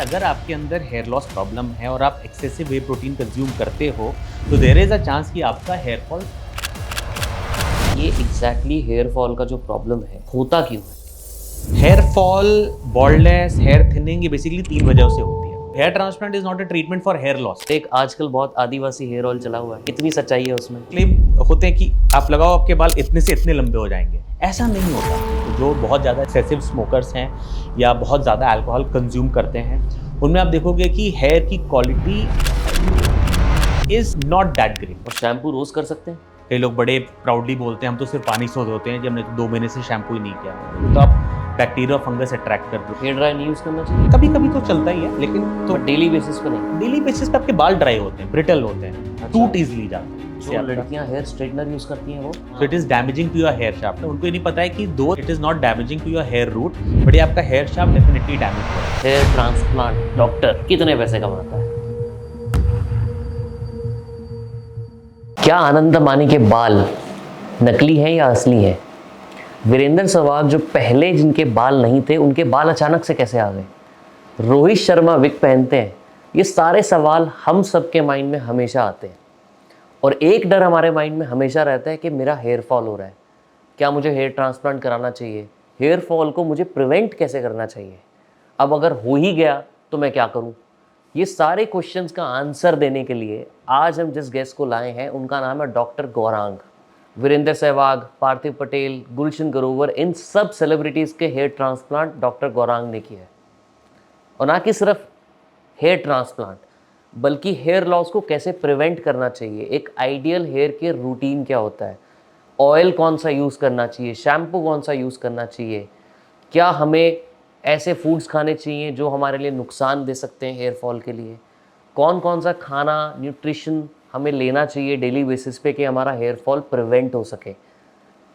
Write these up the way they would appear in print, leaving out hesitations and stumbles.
अगर आपके अंदर हेयर लॉस प्रॉब्लम है और आप एक्सेसिव वे प्रोटीन कंज्यूम करते हो तो देयर इज़ अ चांस कि आपका हेयर फॉल। ये एग्जैक्टली हेयर फॉल का जो प्रॉब्लम है होता क्यों है? Hair fall, baldness, hair thinning, ये बेसिकली 3 वजहों से होती है। Hair transplant is not a treatment for hair loss. एक आजकल बहुत आदिवासी हेयर ऑयल चला हुआ है, कितनी सच्चाई है उसमें? क्लेम होते हैं कि आप लगाओ आपके बाल इतने से इतने लंबे हो जाएंगे, ऐसा नहीं होता। तो जो बहुत ज़्यादा एक्सेसिव स्मोकर्स हैं या बहुत ज़्यादा अल्कोहल कंज्यूम करते हैं, उनमें आप देखोगे कि हेयर की quality is not that great. और शैम्पू रोज कर सकते हैं? कई लोग बड़े प्राउडली बोलते हैं हम तो सिर्फ पानी से धोते हैं, जब हमने 2 महीने से शैम्पू ही नहीं किया। तो आप बैक्टीरिया फंगस अट्रैक्ट कर दो। हेयर ड्राई नहीं यूज करना चाहिए? कभी कभी तो चलता ही है, लेकिन तो डेली बेसिस पे नहीं। डेली बेसिस पे आपके बाल ड्राई होते हैं, ब्रिटल होते हैं, टूट ईजिली जाते हैं। जो लड़कियां हेयर स्ट्रेटनर यूज करती हैं वो So it is damaging to your hair shaft. उनको ये नहीं पता है कि दो it is not damaging to your hair root, but ये आपका hair shaft definitely damage करेगा। हेयर ट्रांसप्लांट डॉक्टर कितने पैसे कमाता है? क्या आनंद मानी के बाल नकली हैं या असली हैं? वीरेंद्र सहवाग जो पहले जिनके बाल नहीं थे उनके बाल अचानक से कैसे आ गए? रोहित शर्मा विग पहनते हैं? ये सारे सवाल हम सबके माइंड में हमेशा आते हैं और एक डर हमारे माइंड में हमेशा रहता है कि मेरा हेयर फॉल हो रहा है, क्या मुझे हेयर ट्रांसप्लांट कराना चाहिए? हेयर फॉल को मुझे प्रिवेंट कैसे करना चाहिए? अब अगर हो ही गया तो मैं क्या करूं? ये सारे क्वेश्चंस का आंसर देने के लिए आज हम जिस गेस्ट को लाए हैं उनका नाम है डॉक्टर गौरांग। वीरेंद्र सहवाग, पार्थिव पटेल, गुलशन ग्रोवर, इन सब सेलिब्रिटीज़ के हेयर ट्रांसप्लांट डॉक्टर गौरांग ने किया है। और ना कि सिर्फ हेयर ट्रांसप्लांट बल्कि हेयर लॉस को कैसे प्रिवेंट करना चाहिए, एक आइडियल हेयर के रूटीन क्या होता है, ऑयल कौन सा यूज़ करना चाहिए, शैम्पू कौन सा यूज़ करना चाहिए, क्या हमें ऐसे फूड्स खाने चाहिए जो हमारे लिए नुकसान दे सकते हैं हेयर फॉल के लिए, कौन कौन सा खाना न्यूट्रिशन हमें लेना चाहिए डेली बेसिस पे कि हमारा हेयर फॉल प्रिवेंट हो सके,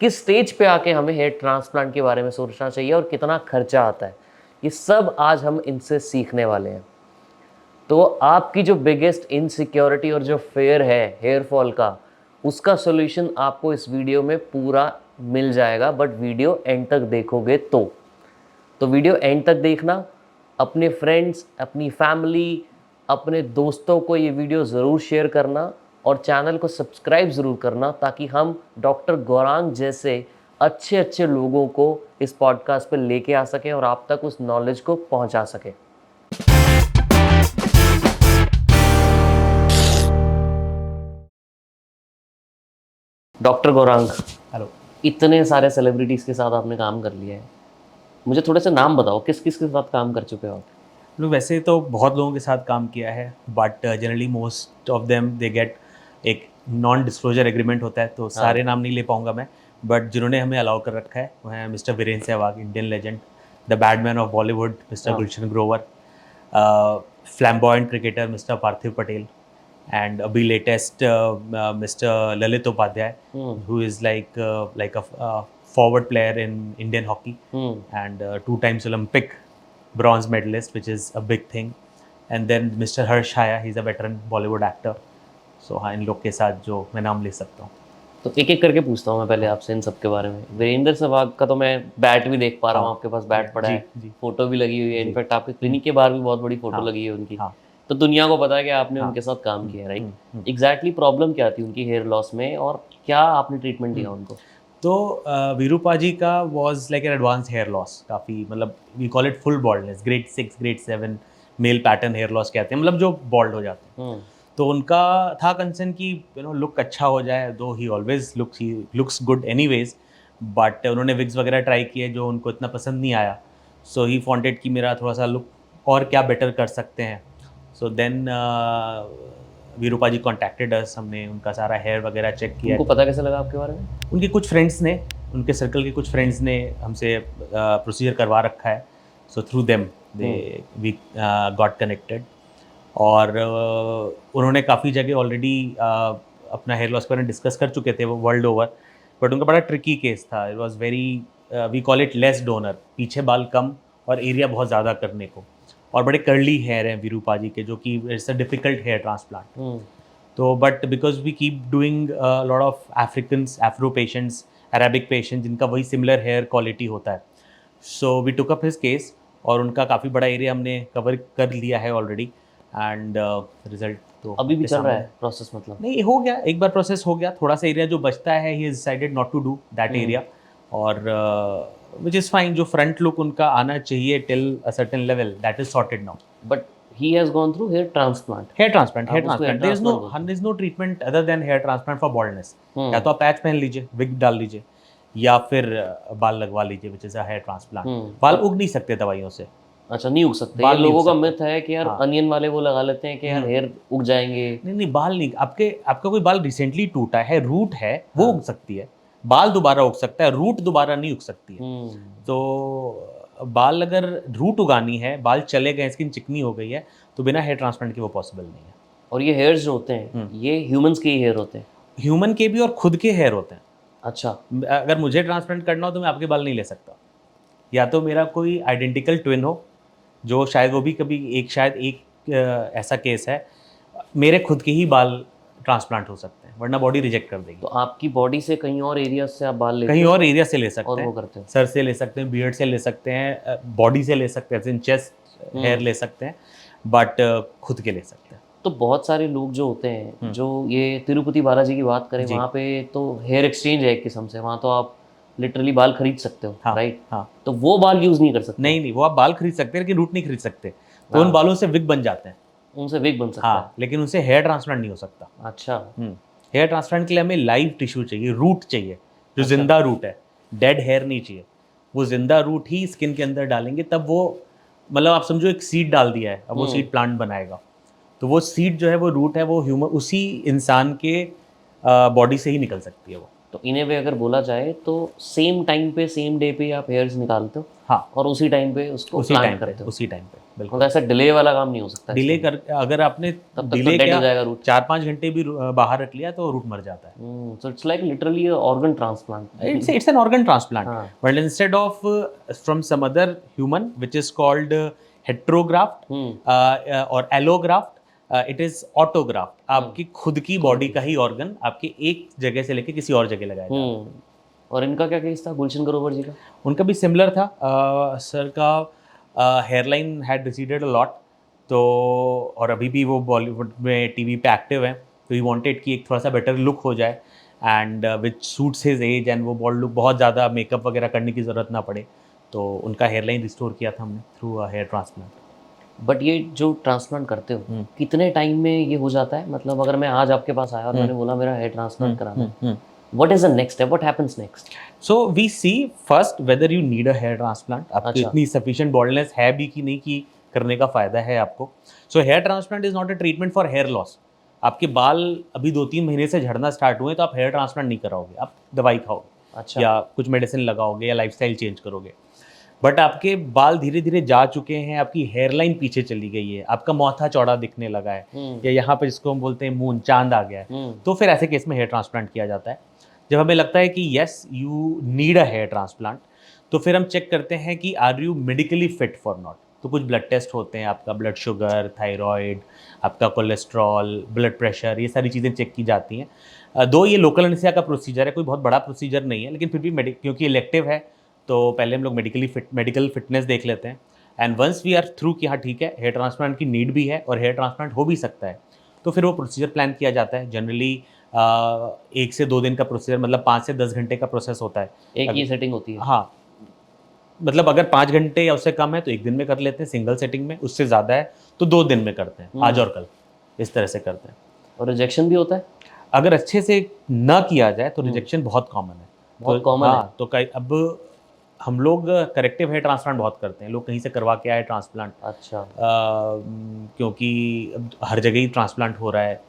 किस स्टेज पे आके हमें हेयर ट्रांसप्लांट के बारे में सोचना चाहिए और कितना खर्चा आता है, ये सब आज हम इनसे सीखने वाले हैं। तो आपकी जो बिगेस्ट इनसिक्योरिटी और जो फेयर है हेयर फॉल का, उसका सॉल्यूशन आपको इस वीडियो में पूरा मिल जाएगा, बट वीडियो एंड तक देखोगे तो वीडियो एंड तक देखना, अपने फ्रेंड्स, अपनी फैमिली, अपने दोस्तों को ये वीडियो ज़रूर शेयर करना और चैनल को सब्सक्राइब ज़रूर करना ताकि हम डॉक्टर गौरांग जैसे अच्छे अच्छे लोगों को इस पॉडकास्ट पर लेके आ सकें और आप तक उस नॉलेज को पहुंचा सकें। Doctor Gaurang, hello. इतने सारे सेलिब्रिटीज़ के साथ आपने काम कर लिया है, मुझे थोड़े से नाम बताओ, किस किस के साथ काम कर चुके हो आप? लोग वैसे तो बहुत लोगों के साथ काम किया है, but generally most of them they get एक नॉन डिस्क्लोजर एग्रीमेंट होता है, तो सारे नाम नहीं ले पाऊंगा मैं। बट जिन्होंने हमें अलाउ कर रखा है वो हैं mister Virender Sehwag, Indian legend, the badman of Bollywood mister Gulshan Grover, flamboyant cricketer mister Parthiv Patel, and अभी latest mister Lalit Upadhyay, who is like a forward player in Indian hockey and 2 times Olympic bronze medalist, which is a big thing. And then Mr. Harsh Haya, he's a veteran Bollywood actor. So हाँ, इन लोग के साथ जो मैं नाम ले सकता हूँ। तो एक एक करके पूछता हूँ मैं पहले आपसे इन सब के बारे में। वीरेंद्र सहवाग का तो मैं बैट भी देख पा रहा हूँ, आपके पास बैट पड़ा है, फोटो भी लगी हुई है, इनफैक्ट आपके क्लिनिक के बाहर भी बहुत बड़ी फोटो लगी है उनकी। तो दुनिया को पता है कि आपने उनके साथ काम किया, राइट? एग्जैक्टली प्रॉब्लम क्या थी उनकी हेयर लॉस में और क्या आपने ट्रीटमेंट दिया उनको? तो वीरूपा जी का was like an advance hair loss, काफ़ी मतलब we call it full baldness, grade 6 grade 7 male pattern hair loss कहते हैं, मतलब जो बॉल्ड हो जाते हैं। तो उनका था कंसर्न कि लुक अच्छा हो जाए, दो ही always looks good anyways, but उन्होंने विग्स वगैरह ट्राई किए जो उनको इतना पसंद नहीं आया। सो ही वांटेड कि मेरा थोड़ा सा लुक और क्या बेटर कर सकते हैं। सो देन वीरूपा जी कॉन्टैक्टेड अस, हमने उनका सारा हेयर वगैरह चेक किया। उनको पता कैसे लगा आपके बारे में? उनके कुछ फ्रेंड्स ने, उनके सर्कल के कुछ फ्रेंड्स ने हमसे प्रोसीजर करवा रखा है। So through them we got connected और उन्होंने काफ़ी जगह ऑलरेडी अपना हेयर लॉस के बारे में डिस्कस कर चुके थे वो वर्ल्ड ओवर, बट उनका बड़ा ट्रिकी केस था। It was very, we call it less donor, पीछे बाल कम और एरिया बहुत ज़्यादा करने को, और बड़े कर्ली हेयर हैं वीरूपा जी के, जो कि it's a difficult hair transplant. तो but because we keep doing lot of Africans, Afro patients, Arabic patient जिनका वही सिमिलर हेयर क्वालिटी होता है, so we took up his case और उनका काफ़ी बड़ा एरिया हमने कवर कर लिया है ऑलरेडी एंड रिजल्ट तो अभी भी आपके चल रहा सामने है प्रोसेस मतलब? नहीं हो गया, एक बार प्रोसेस हो गया, थोड़ा सा एरिया जो बचता है he decided not to do that area और विच इज़ फाइन। जो फ्रंट लुक उनका आना चाहिए till a certain level that is sorted now. But he has gone through hair transplant. Hair transplant, आप उसको hair देयर transplant बोलते is no treatment other than hair transplant for baldness. Hmm. या तो आप patch पहन लीजिए, wig डाल लीजिए, या फिर बाल लगवा लीजिए which is a hair transplant. बाल उग नहीं सकते दवाइयों से। अच्छा, नहीं उग सकते? ये बाल नहीं उग लोगों का सकते। मिथ है कि यार हाँ। अनियन वाले वो लगा लेते हैं कि यार हेयर उग जाएंगे। नहीं नहीं, बाल नहीं, आपके आपका कोई बाल रिसेंटली टूटा है, रूट है, वो उग सकती है। बाल दोबारा उग सकता है, रूट दोबारा नहीं उग सकती है। हम्म। तो बाल अगर रूट उगानी है, बाल चले गए, स्किन चिकनी हो गई है, तो बिना हेयर ट्रांसप्लांट के वो पॉसिबल नहीं है। और ये हेयर्स जो होते हैं ये ह्यूमंस के ही हेयर होते हैं? ह्यूमन के भी और खुद के हेयर होते हैं। अच्छा। अगर मुझे ट्रांसप्लांट करना हो तो मैं आपके बाल नहीं ले सकता। या तो मेरा कोई आइडेंटिकल ट्विन हो, जो शायद वो भी कभी शायद एक ऐसा केस है, मेरे खुद के ही बाल ट्रांसप्लांट हो सकते हैं, वरना बॉडी रिजेक्ट कर देगी। तो आपकी बॉडी से कहीं और एरिया से आप बाल लेते कहीं हो और एरिया से ले सकते और हैं, वो करते हो? सर से ले सकते हैं, बियर्ड से ले सकते हैं, बॉडी से ले सकते हैं, चेस्ट हेयर ले सकते हैं, बट खुद के ले सकते हैं। तो बहुत सारे लोग जो होते हैं, जो ये तिरुपति बालाजी की बात करें, जी। वहाँ पे तो हेयर एक्सचेंज है एक किस्म से, वहाँ तो आप लिटरली बाल खरीद सकते हो, हाँ, राइट? हाँ। तो वो बाल यूज़ नहीं कर सकते? नहीं नहीं, वो आप बाल खरीद सकते हैं लेकिन रूट नहीं खरीद सकते। तो उन बालों से विग बन जाते हैं। उनसे विग बन सकता हाँ, लेकिन उनसे हेयर ट्रांसप्लांट नहीं हो सकता। है? अच्छा। हेयर ट्रांसप्लांट के लिए हमें लाइव टिश्यू चाहिए, रूट चाहिए, जो जिंदा रूट है, डेड हेयर नहीं चाहिए। वो जिंदा रूट ही स्किन के अंदर डालेंगे, तब वो, मतलब आप समझो एक सीड डाल दिया है, अब वो सीड प्लांट बनाएगा। तो वो सीड जो है, वो रूट है, वो ह्यूमन, उसी इंसान के बॉडी से ही निकल सकती है वो। तो इन्हें वे अगर बोला जाए तो सेम टाइम पे, सेम डे पे आप हेयर्स निकालते हो? हाँ, और उसी टाइम पे उसको उसी प्लांट टाइम पे, करते हो? उसी टाइम पे, बिल्कुल। मतलब ऐसा डिले वाला काम नहीं हो सकता? डिले कर, अगर आपने तब तक तो डिले डेड क्या, हो जाएगा रूट। 4-5 घंटे भी बाहर रख लिया तो रूट मर जाता है। So it's like literally organ transplant. It's an organ transplant, हाँ। but instead of from some other human, which is called heterograft or allograft, it is autograft. आपकी खुद की बॉडी का ही ऑर्गन आपके एक जगह से लेके किसी और जगह लगाया जाता है। और इनका क्या केस था, गुलशन ग्रोवर जी का? उनका भी सिमिलर था। सर का hairline had receded a lot, तो और अभी भी वो बॉलीवुड में टीवी पे एक्टिव हैं, तो ही वांटेड कि एक थोड़ा सा बेटर लुक हो जाए and which suits his age, and वो बॉल्ड लुक, बहुत ज़्यादा मेकअप वगैरह करने की ज़रूरत ना पड़े, तो उनका हेयरलाइन रिस्टोर किया था हमने through a hair transplant. But ये जो ट्रांसप्लांट करते हो कितने टाइम में ये हो जाता है? मतलब अगर मैं आज आपके पास आया और मैंने बोला मेरा हेयर ट्रांसप्लांट कराना है, what is the next step, what happens next? So we see first whether you need a hair transplant, आपकी अच्छा। इतनी सफिशिएंट बॉल्डनेस है भी कि नहीं कि करने का फ़ायदा है आपको। So hair transplant is not a treatment for hair loss. आपके बाल अभी 2-3 महीने से झड़ना स्टार्ट हुए तो आप हेयर ट्रांसप्लांट नहीं कराओगे, आप दवाई खाओगे। अच्छा। या कुछ मेडिसिन लगाओगे या लाइफस्टाइल चेंज करोगे। बट आपके बाल धीरे धीरे जा चुके हैं, आपकी हेयरलाइन पीछे चली गई है, आपका माथा चौड़ा दिखने लगा है, या यहाँ पर जिसको हम बोलते हैं मून, चांद आ गया है, तो फिर ऐसे केस में हेयर ट्रांसप्लांट किया जाता है। जब हमें लगता है कि yes you need a hair transplant, तो फिर हम चेक करते हैं कि are you medically fit for not. तो कुछ ब्लड टेस्ट होते हैं, आपका ब्लड शुगर, थायराइड, आपका कोलेस्ट्रॉल, ब्लड प्रेशर, ये सारी चीज़ें चेक की जाती हैं। दो ये लोकल एनेस्थीसिया का प्रोसीजर है, कोई बहुत बड़ा प्रोसीजर नहीं है, लेकिन फिर भी क्योंकि इलेक्टिव है तो पहले हम लोग मेडिकल फिटनेस देख लेते हैं। And once we are through कि हाँ ठीक है, हेयर ट्रांसप्लांट की नीड भी है और हेयर ट्रांसप्लांट हो भी सकता है, तो फिर वो प्रोसीजर प्लान किया जाता है। जनरली 1 से 2 दिन का प्रोसीजर, मतलब 5 से 10 घंटे का प्रोसेस होता है। एक ही सेटिंग होती है? हाँ, मतलब अगर 5 घंटे या उससे कम है तो 1 दिन में कर लेते हैं सिंगल सेटिंग में, उससे ज़्यादा है तो 2 दिन में करते हैं, आज और कल, इस तरह से करते हैं। और रिजेक्शन भी होता है? अगर अच्छे से ना किया जाए तो रिजेक्शन बहुत कॉमन है। बहुत कॉमन है? हाँ, तो अब हम लोग करेक्टिव हेयर ट्रांसप्लांट बहुत करते हैं, लोग कहीं से करवा के आए ट्रांसप्लांट। अच्छा। क्योंकि अब हर जगह ही ट्रांसप्लांट हो रहा है,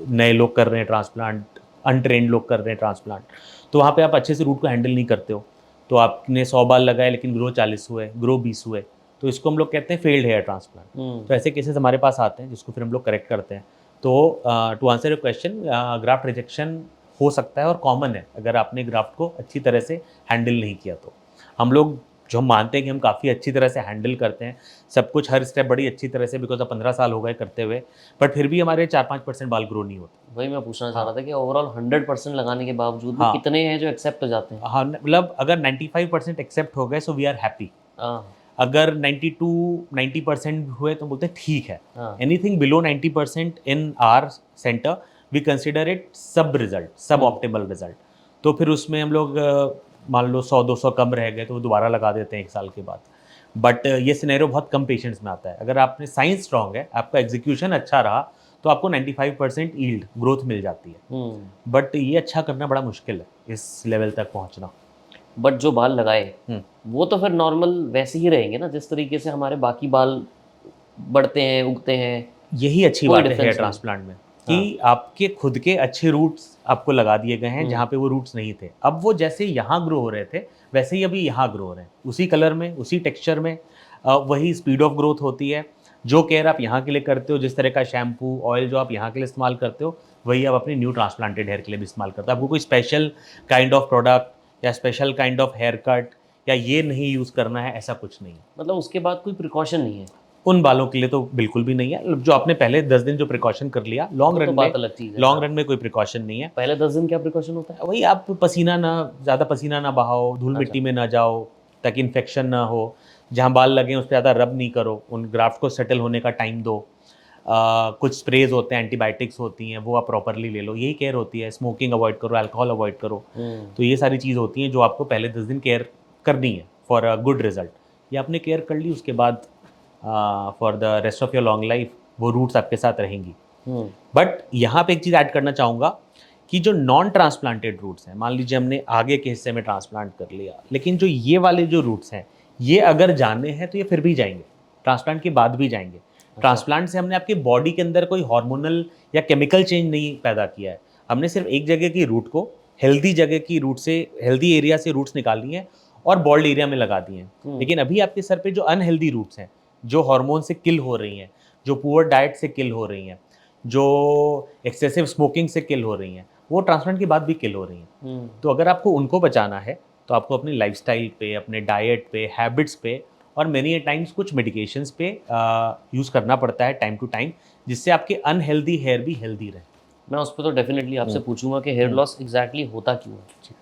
नए लोग कर रहे हैं ट्रांसप्लांट, अनट्रेंड लोग कर रहे हैं ट्रांसप्लांट, तो वहाँ पे आप अच्छे से रूट को हैंडल नहीं करते हो, तो आपने 100 बाल लगाए लेकिन ग्रो 40 हुए, ग्रो 20 हुए, तो इसको हम लोग कहते हैं फेल्ड हेयर ट्रांसप्लांट। तो ऐसे केसेस हमारे पास आते हैं जिसको फिर हम लोग करेक्ट करते हैं। तो to answer your question, graft rejection हो सकता है और कॉमन है अगर आपने ग्राफ्ट को अच्छी तरह से हैंडल नहीं किया तो। हम लोग जो हम मानते हैं कि हम काफ़ी अच्छी तरह से हैंडल करते हैं सब कुछ, हर स्टेप बड़ी अच्छी तरह से, बिकॉज अब 15 साल हो गए करते हुए, बट फिर भी हमारे 4-5% बाल ग्रो नहीं होते। वही मैं पूछना चाह रहा था कि ओवरऑल 100% लगाने के बावजूद भी हाँ। कितने हैं जो एक्सेप्ट हो जाते हैं? हाँ, मतलब अगर 95% एक्सेप्ट हो गए सो वी आर हैप्पी। अगर 90% हुए तो बोलते हैं ठीक है. हाँ. Anything below 90% in our centre we consider it sub result, sub optimal result. तो फिर उसमें हम लोग मान लो 100-200 कम रह गए तो वो दोबारा लगा देते हैं 1 साल के बाद. बट ये सिनेरियो बहुत कम पेशेंट्स में आता है. अगर आपने साइंस स्ट्रांग है, आपका एग्जीक्यूशन अच्छा रहा, तो आपको 95% यील्ड ग्रोथ मिल जाती है. बट ये अच्छा करना बड़ा मुश्किल है, इस लेवल तक पहुंचना. बट जो बाल लगाए वो तो फिर नॉर्मल वैसे ही रहेंगे ना, जिस तरीके से हमारे बाकी बाल बढ़ते हैं, उगते हैं. यही अच्छी कोई बात है difference हेयर नहीं. ट्रांसप्लांट में कि आपके खुद के अच्छे रूट्स आपको लगा दिए गए हैं जहाँ पे वो रूट्स नहीं थे. अब वो जैसे यहाँ ग्रो हो रहे थे वैसे ही अभी यहाँ ग्रो हो रहे हैं, उसी कलर में, उसी टेक्सचर में. वही स्पीड ऑफ ग्रोथ होती है. जो केयर आप यहाँ के लिए करते हो, जिस तरह का शैम्पू ऑयल जो आप यहाँ के लिए इस्तेमाल करते हो, वही आप अपने न्यू ट्रांसप्लांटेड हेयर के लिए भी इस्तेमाल करते हो. आपको कोई स्पेशल काइंड ऑफ प्रोडक्ट या special kind of haircut या ये नहीं यूज़ करना है, ऐसा कुछ नहीं है. मतलब उसके बाद कोई प्रिकॉशन नहीं है उन बालों के लिए तो बिल्कुल भी नहीं है. जो आपने पहले 10 दिन जो प्रिकॉशन कर लिया, लॉन्ग तो रन बात में, अलग चीज़ है. लॉन्ग रन में कोई प्रिकॉशन नहीं है. पहले 10 दिन क्या प्रिकॉशन होता है? वही आप पसीना ना, ज़्यादा पसीना ना बहाओ, धूल मिट्टी में ना जाओ ताकि इन्फेक्शन ना हो. जहाँ बाल लगे उस पर ज़्यादा रब नहीं करो, उन ग्राफ्ट को सेटल होने का टाइम दो. कुछ स्प्रेज होते हैं, एंटीबायोटिक्स होती हैं, वो आप प्रॉपरली ले लो. यही केयर होती है. स्मोकिंग अवॉइड करो, अल्कोहल अवॉइड करो. तो ये सारी चीज़ होती हैं जो आपको पहले 10 दिन केयर करनी है फॉर अ गुड रिजल्ट. ये आपने केयर कर ली, उसके बाद for the rest of your long life वो रूट्स आपके साथ रहेंगी. बट यहाँ पे एक चीज़ ऐड करना चाहूँगा कि जो नॉन ट्रांसप्लांटेड रूट्स हैं, मान लीजिए हमने आगे के हिस्से में ट्रांसप्लांट कर लिया, लेकिन जो ये वाले जो रूट्स हैं, ये अगर जाने हैं तो ये फिर भी जाएंगे, ट्रांसप्लांट के बाद भी जाएंगे. ट्रांसप्लांट से हमने आपके बॉडी के अंदर कोई हार्मोनल या केमिकल चेंज नहीं पैदा किया है. हमने सिर्फ एक जगह की रूट को, हेल्दी जगह की रूट से, हेल्दी एरिया से रूट्स निकाली हैं और बॉल्ड एरिया में लगा दिए हैं. लेकिन अभी आपके सर पे जो अनहेल्दी रूट्स हैं, जो हार्मोन से किल हो रही हैं, जो पुअर डाइट से किल हो रही हैं, जो एक्सेसिव स्मोकिंग से किल हो रही हैं, वो ट्रांसप्लांट के बाद भी किल हो रही हैं. तो अगर आपको उनको बचाना है तो आपको अपनी लाइफस्टाइल पे, अपने डाइट पे, हैबिट्स पे और मेनी टाइम्स कुछ मेडिकेशंस पे यूज़ करना पड़ता है टाइम टू टाइम, जिससे आपके अनहेल्दी हेयर भी हेल्दी रहे. मैं उस पर तो डेफिनेटली आपसे पूछूंगा कि हेयर लॉस एग्जैक्टली होता क्यों है.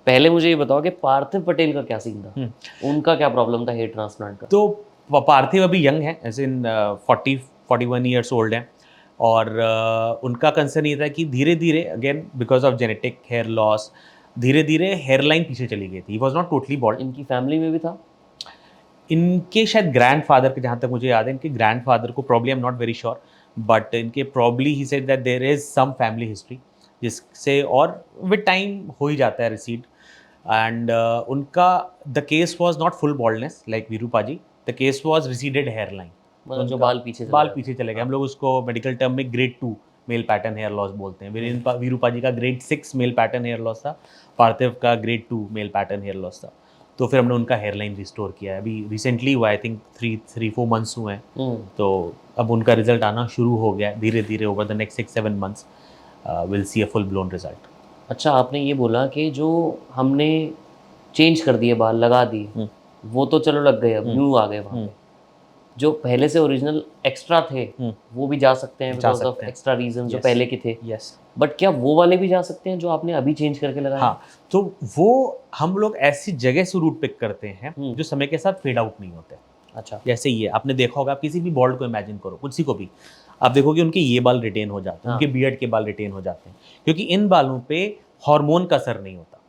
पहले मुझे ये बताओ कि पार्थिव पटेल का क्या सीन था, उनका क्या प्रॉब्लम था हेयर ट्रांसप्लांट का? तो पार्थिव अभी यंग है, एज इन 40-41 ईयर्स ओल्ड हैं. और उनका कंसर्न ये था कि धीरे धीरे, again because of genetic hair loss, धीरे धीरे हेयरलाइन पीछे चली गई थी. He was not totally bald. इनकी फैमिली में भी था? इनके शायद ग्रैंडफादर के, जहाँ तक मुझे याद है, इनके ग्रैंडफादर को, probably I am not very sure, but इनके probably he said that there is some family history, जिससे और विद टाइम हो ही जाता है रिसीड. एंड उनका the case was not full baldness like वीरूपाजी, the case was receded hairline. मतलब जो बाल पीछे बाल पीछे चले गए. हम लोग उसको मेडिकल टर्म में grade 2 male pattern hair loss बोलते हैं. वीरूपाजी का grade 6 male pattern hair loss था, पार्थिव का grade 2 male pattern hair loss था. तो फिर हमने उनका हेयरलाइन रिस्टोर किया है. अभी रिसेंटली हुआ, आई थिंक 3-4 मंथ्स हुए हैं. तो अब उनका रिजल्ट आना शुरू हो गया है धीरे धीरे. Over the next 6-7 months will see a full blown result. अच्छा, आपने ये बोला कि जो हमने चेंज कर दिए बाल, लगा दिए, वो तो चलो लग गए, अब न्यू आ गए वहाँ पे. जो पहले से ओरिजिनल एक्स्ट्रा थे वो भी जा सकते हैं बिकॉज ऑफ एक्स्ट्रा रीजन जो पहले के थे. यस. बट क्या वो वाले भी जा सकते हैं जो आपने अभी चेंज करके लगाए? हाँ, तो वो हम लोग ऐसी जगह से रूट पिक करते हैं जो समय के साथ फेड आउट नहीं होते. अच्छा. जैसे ये आपने देखा होगा, आप किसी भी बॉल्ड को इमेजिन करो, किसी को भी, आप देखोगे उनके ये बाल रिटेन हो जाते हैं, उनके बियर्ड के बाल रिटेन हो जाते हैं, क्योंकि इन बालों पे हार्मोन का असर नहीं होता.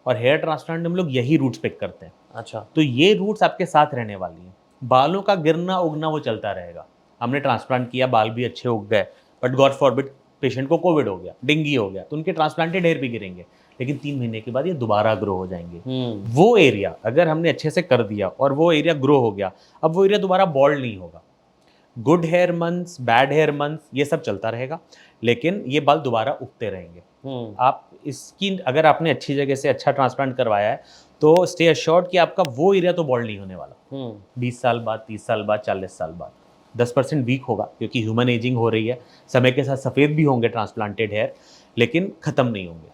और हेयर ट्रांसप्लांट में हम लोग यही रूट्स पिक करते हैं. अच्छा. तो ये रूट्स आपके साथ रहने वाली हैं. बालों का गिरना उगना वो चलता रहेगा. हमने ट्रांसप्लांट किया, बाल भी अच्छे उग गए, बट गॉड फॉरबिड पेशेंट को कोविड हो गया, डेंगू हो गया, तो उनके ट्रांसप्लांटेड हेयर भी गिरेंगे, लेकिन 3 महीने के बाद ये दोबारा ग्रो हो जाएंगे. वो एरिया अगर हमने अच्छे से कर दिया और वो एरिया ग्रो हो गया, अब वो एरिया दोबारा बॉल्ड नहीं होगा. Good hair months, bad hair months, ये सब चलता रहेगा, लेकिन ये बाल दोबारा उगते रहेंगे. आप इसकी, अगर आपने अच्छी जगह से अच्छा ट्रांसप्लांट करवाया है तो स्टे अश्योर्ड कि आपका वो एरिया तो बॉल्ड नहीं होने वाला. 20 साल बाद, 30 साल बाद, 40 साल बाद 10% वीक होगा, क्योंकि ह्यूमन एजिंग हो रही है. समय के साथ सफ़ेद भी होंगे ट्रांसप्लांटेड हेयर, लेकिन ख़त्म नहीं होंगे.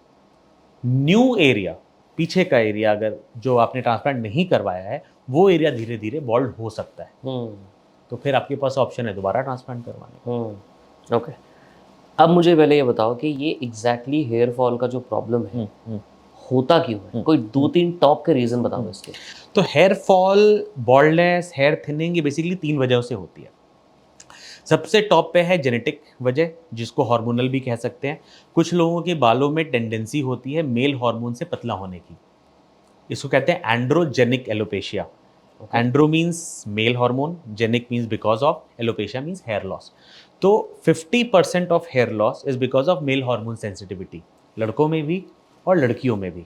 न्यू एरिया, पीछे का एरिया अगर जो आपने ट्रांसप्लांट नहीं करवाया है, वो एरिया धीरे धीरे बॉल्ड हो सकता है. तो फिर आपके पास ऑप्शन है दोबारा ट्रांसप्लांट करवाने. ओके. अब मुझे पहले ये बताओ कि ये एग्जैक्टली हेयर फॉल का जो प्रॉब्लम है होता क्यों है? कोई 2-3 टॉप के रीजन बताओ इसके। तो hair fall, baldness, hair thinning, ये बेसिकली 3 वजहों से होती है। सबसे टॉप पे है जेनेटिक वजह, जिसको हार्मोनल भी कह सकते हैं। कुछ लोगों के बालों में टेंडेंसी होती है मेल हार्मोन से पतला होने की, इसको कहते हैं androgenic alopecia. Andro means male hormone, genic means because of, alopecia means hair loss. तो 50% of hair loss is because of male hormone sensitivity, लड़कों में भी और लड़कियों में भी।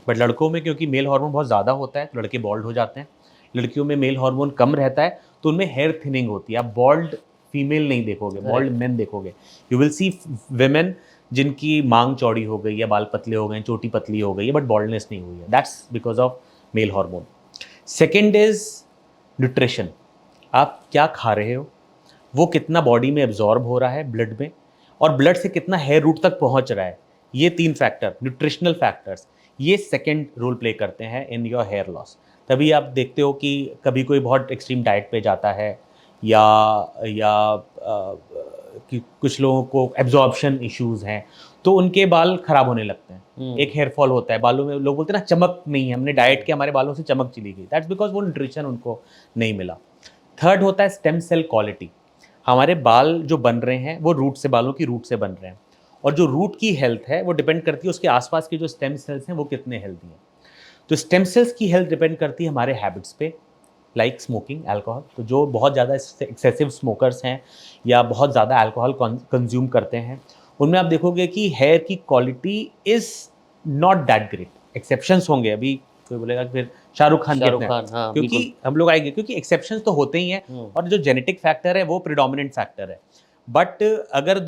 बट लड़कों में क्योंकि मेल हार्मोन बहुत ज़्यादा होता है तो लड़के बॉल्ड हो जाते हैं, लड़कियों में मेल हार्मोन कम रहता है तो उनमें हेयर थिनिंग होती है। आप बॉल्ड फीमेल नहीं देखोगे, बॉल्ड मेन देखोगे। यू विल सी विमेन जिनकी मांग चौड़ी हो गई है, बाल पतले हो गए, चोटी पतली हो गई है, बट बॉल्डनेस नहीं हुई है। That's because of male hormone. Second is nutrition. आप क्या खा रहे हो, वो कितना बॉडी में एब्जॉर्ब हो रहा है ब्लड में, और ब्लड से कितना हेयर रूट तक पहुंच रहा है। ये 3 फैक्टर, न्यूट्रिशनल फैक्टर्स, ये सेकेंड रोल प्ले करते हैं इन योर हेयर लॉस। तभी आप देखते हो कि कभी कोई बहुत एक्सट्रीम डाइट पे जाता है या कि कुछ लोगों को एब्जॉर्प्शन इश्यूज हैं तो उनके बाल खराब होने लगते हैं। एक हेयर फॉल होता है बालों में, लोग बोलते हैं ना चमक नहीं है, हमने डाइट के हमारे बालों से चमक चली गई। दैट्स बिकॉज वो न्यूट्रिशन उनको नहीं मिला। थर्ड होता है स्टेम सेल क्वालिटी। हमारे बाल जो बन रहे हैं वो रूट से, बालों की रूट से बन रहे हैं, और जो रूट की हेल्थ है वो डिपेंड करती है उसके आसपास के जो स्टेम सेल्स हैं वो कितने हेल्दी हैं। तो स्टेम सेल्स की हेल्थ डिपेंड करती है हमारे हैबिट्स पे, लाइक स्मोकिंग, अल्कोहल। तो जो बहुत ज़्यादा एक्सेसिव स्मोकर्स हैं या बहुत ज़्यादा अल्कोहल कंज्यूम करते हैं, उनमें आप देखोगे कि हेयर की quality is not that great. Exceptions होंगे, अभी कोई बोलेगा कि फिर शाहरुख खान कितने हैं? हाँ, क्योंकि बिल्कुल। हम लोग आएंगे, क्योंकि एक्सेप्शंस तो होते ही हैं और जो जेनेटिक फैक्टर है वो प्रिडोमिनेंट फैक्टर है। बट अगर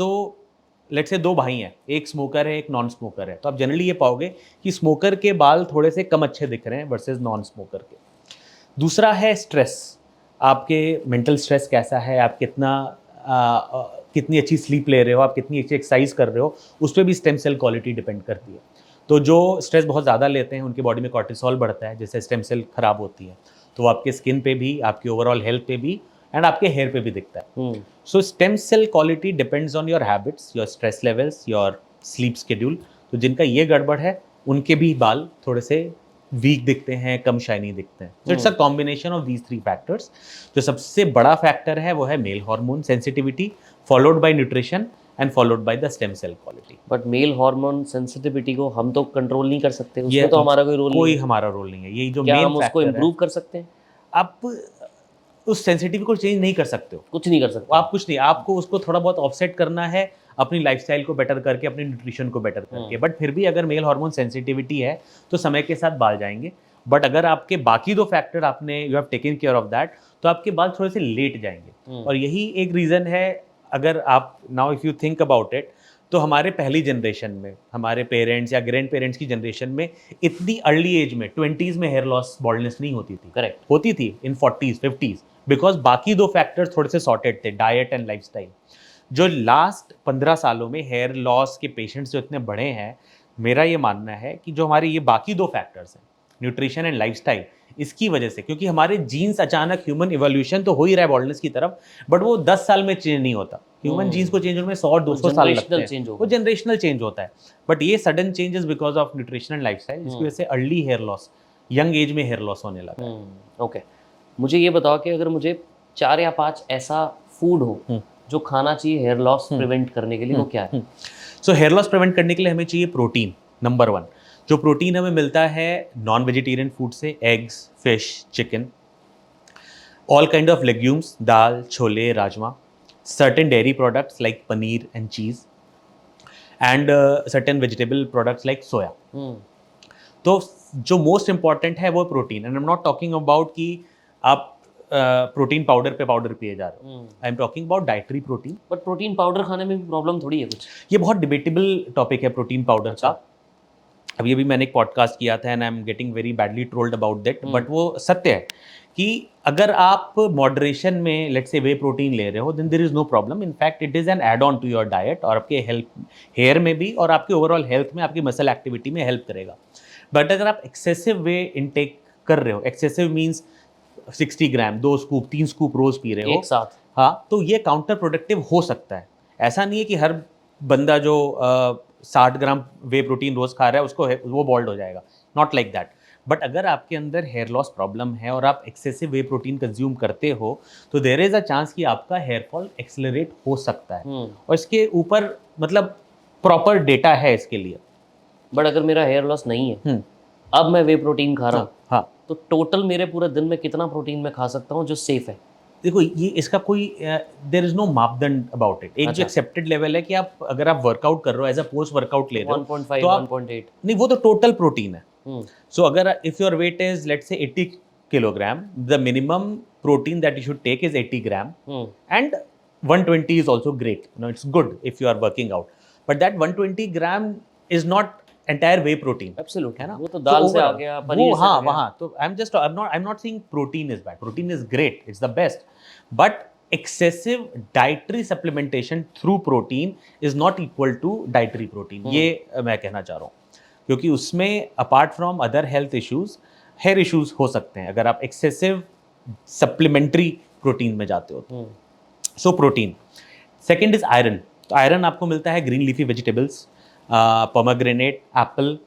लेट्स से 2 भाई हैं, एक स्मोकर है एक नॉन स्मोकर है, तो आप जनरली ये पाओगे कि स्मोकर के बाल थोड़े से कम अच्छे दिख रहे हैं वर्सेस नॉन स्मोकर के। दूसरा है स्ट्रेस। आपके मेंटल स्ट्रेस कैसा है, आप कितनी अच्छी स्लीप ले रहे हो, आप कितनी अच्छी एक्सरसाइज कर रहे हो, उस पर भी स्टेम सेल क्वालिटी डिपेंड करती है। तो जो स्ट्रेस बहुत ज़्यादा लेते हैं उनकी बॉडी में कॉर्टिसोल बढ़ता है, जिससे स्टेम सेल खराब होती है, तो वो आपके स्किन पे भी, आपकी ओवरऑल हेल्थ पे भी एंड आपके हेयर पे भी दिखता है। So stem cell quality depends on your habits, your stress levels, your sleep schedule. तो जिनका ये गड़बड़ है उनके भी बाल थोड़े से वीक दिखते हैं, कम शाइनी दिखते हैं। So it's a combination of these 3 factors. जो सबसे बड़ा फैक्टर है वो है male hormone sensitivity, followed by nutrition and followed by the stem cell quality. But male hormone sensitivity को हम तो कंट्रोल नहीं कर सकते, उसमें तो हमारा कोई रोल नहीं कोई है। हमारा रोल नहीं है। यही जो क्या मेन हम उसको फैक्टर है, इम्प्रूव कर सकते हैं? आप उस सेंसिटिविटी को चेंज नहीं कर सकते हो। कुछ नहीं कर सकते। आप कुछ नहीं, आपको उसको थोड़ा बहुत ऑफसेट करना है अपनी लाइफस्टाइल को बेटर करके, अपनी न्यूट्रिशन को बेटर करके। बट फिर भी अगर मेल हार्मोन सेंसिटिविटी है तो समय के साथ बाल जाएंगे। बट अगर आपके बाकी 2 फैक्टर आपने, you have taken care of that, तो आपके बाल थोड़े से लेट जाएंगे। और यही एक रीज़न है, अगर आप now if you think about it, तो हमारे पहली जनरेशन में, हमारे पेरेंट्स या ग्रैंड पेरेंट्स की जनरेशन में इतनी अर्ली एज में 20s में हेयर लॉस, बॉल्डनेस नहीं होती थी। करेक्ट। होती थी इन 40s 50s, बिकॉज बाकी 2 फैक्टर्स थोड़े से सॉर्टेड थे, डाइट एंड लाइफस्टाइल। जो लास्ट 15 सालों में हेयर लॉस के पेशेंट्स जो इतने बढ़े हैं, मेरा ये मानना है कि जो हमारे ये बाकी 2 फैक्टर्स हैं, न्यूट्रिशन एंड लाइफस्टाइल, इसकी वजह से, क्योंकि हमारे जीन्स अचानक, ह्यूमन इवोल्यूशन तो हो ही रहा है बॉल्डनेस की तरफ, बट वो 10 साल में चेंज नहीं होता। ह्यूमन जीन्स को चेंज होने में 100-200 साल लगते हैं, वो जनरेशनल चेंज होता है। बट ये sudden changes because of nutrition and lifestyle, जिसकी वजह से early hair loss, young age में हेयर लॉस होने लगा। ओके, मुझे ये बताओ कि अगर मुझे 4 या 5 ऐसा फूड हो जो खाना चाहिए हेयर लॉस प्रिवेंट करने के लिए, वो क्या है? सो हेयर लॉस प्रिवेंट करने के लिए हमें चाहिए प्रोटीन, नंबर 1। जो प्रोटीन हमें मिलता है नॉन वेजिटेरियन फूड से, eggs, fish, chicken, all kind of legumes, dal, chole, rajma, certain dairy products like paneer and cheese, and certain vegetable products like soya. तो जो मोस्ट इंपॉर्टेंट है वो protein. And I am not talking about कि आप protein powder पे powder पिए जा रहे हो, I am talking about dietary protein. But protein powder खाने में भी प्रॉब्लम थोड़ी है कुछ? ये बहुत डिबेटेबल टॉपिक है प्रोटीन पाउडर का। अभी अभी मैंने एक पॉडकास्ट किया था and I am getting very badly trolled about that, but वो सत्य है कि अगर आप मॉडरेशन में लेट्स से वे प्रोटीन ले रहे हो, then there is no problem. In fact it is an add on to your diet, और आपके हेयर में भी और आपके ओवरऑल हेल्थ में, आपकी मसल एक्टिविटी में हेल्प करेगा। बट अगर आप एक्सेसिव वे इनटेक कर रहे हो, एक्सेसिव मीन्स 60 ग्राम, 2 स्कूप, 3 स्कूप रोज पी रहे हो एक साथ, हाँ, तो ये काउंटर प्रोडक्टिव हो सकता है। ऐसा नहीं है कि हर बंदा जो 60 ग्राम वे प्रोटीन रोज खा रहा है उसको वो बॉल्ड हो जाएगा, नॉट लाइक दैट। बट अगर आपके अंदर हेयर लॉस प्रॉब्लम है और आप एक्सेसिव वे प्रोटीन कंज्यूम करते हो तो देयर इज अ चांस कि आपका हेयर फॉल एक्सेलरेट हो सकता है। और इसके ऊपर मतलब प्रॉपर डेटा है इसके लिए। बट अगर मेरा हेयर लॉस नहीं है, हम्म, अब मैं वे प्रोटीन खा रहा हूँ, हाँ तो टोटल मेरे पूरे दिन में कितना प्रोटीन मैं खा सकता हूँ जो सेफ है? देखो ये इसका कोई देयर इज नो मापदंड अबाउट इट। एक जो अच्छा। एक्सेप्टेड लेवल है कि आप अगर आप वर्कआउट कर रहे हो एज अ पोस्ट वर्कआउट ले रहे हो 1.5, तो आप 1.8। नहीं, वो तो टोटल प्रोटीन है। हम्म। सो अगर if your weight is let's say 80 kilogram, the minimum protein that you should take is 80 gram and 120 is also great. You know, it's good if you are working out. But that 120 gram is not entire whey protein. Absolutely, है ना? वो तो So दाल से आ overall, गया, वो पनीर से आ हाँ गया। वहाँ तो I'm not saying protein is bad. Protein is great. It's the best. But excessive dietary supplementation through protein is not equal to dietary protein. ये मैं कहना चाह रहा हूँ। क्योंकि उसमें apart from other health issues hair issues हो सकते हैं अगर आप एक्सेसिव सप्लीमेंट्री प्रोटीन में जाते हो तो। So protein. Second is iron. तो आयरन आपको मिलता है green leafy vegetables, pomegranate, Apple,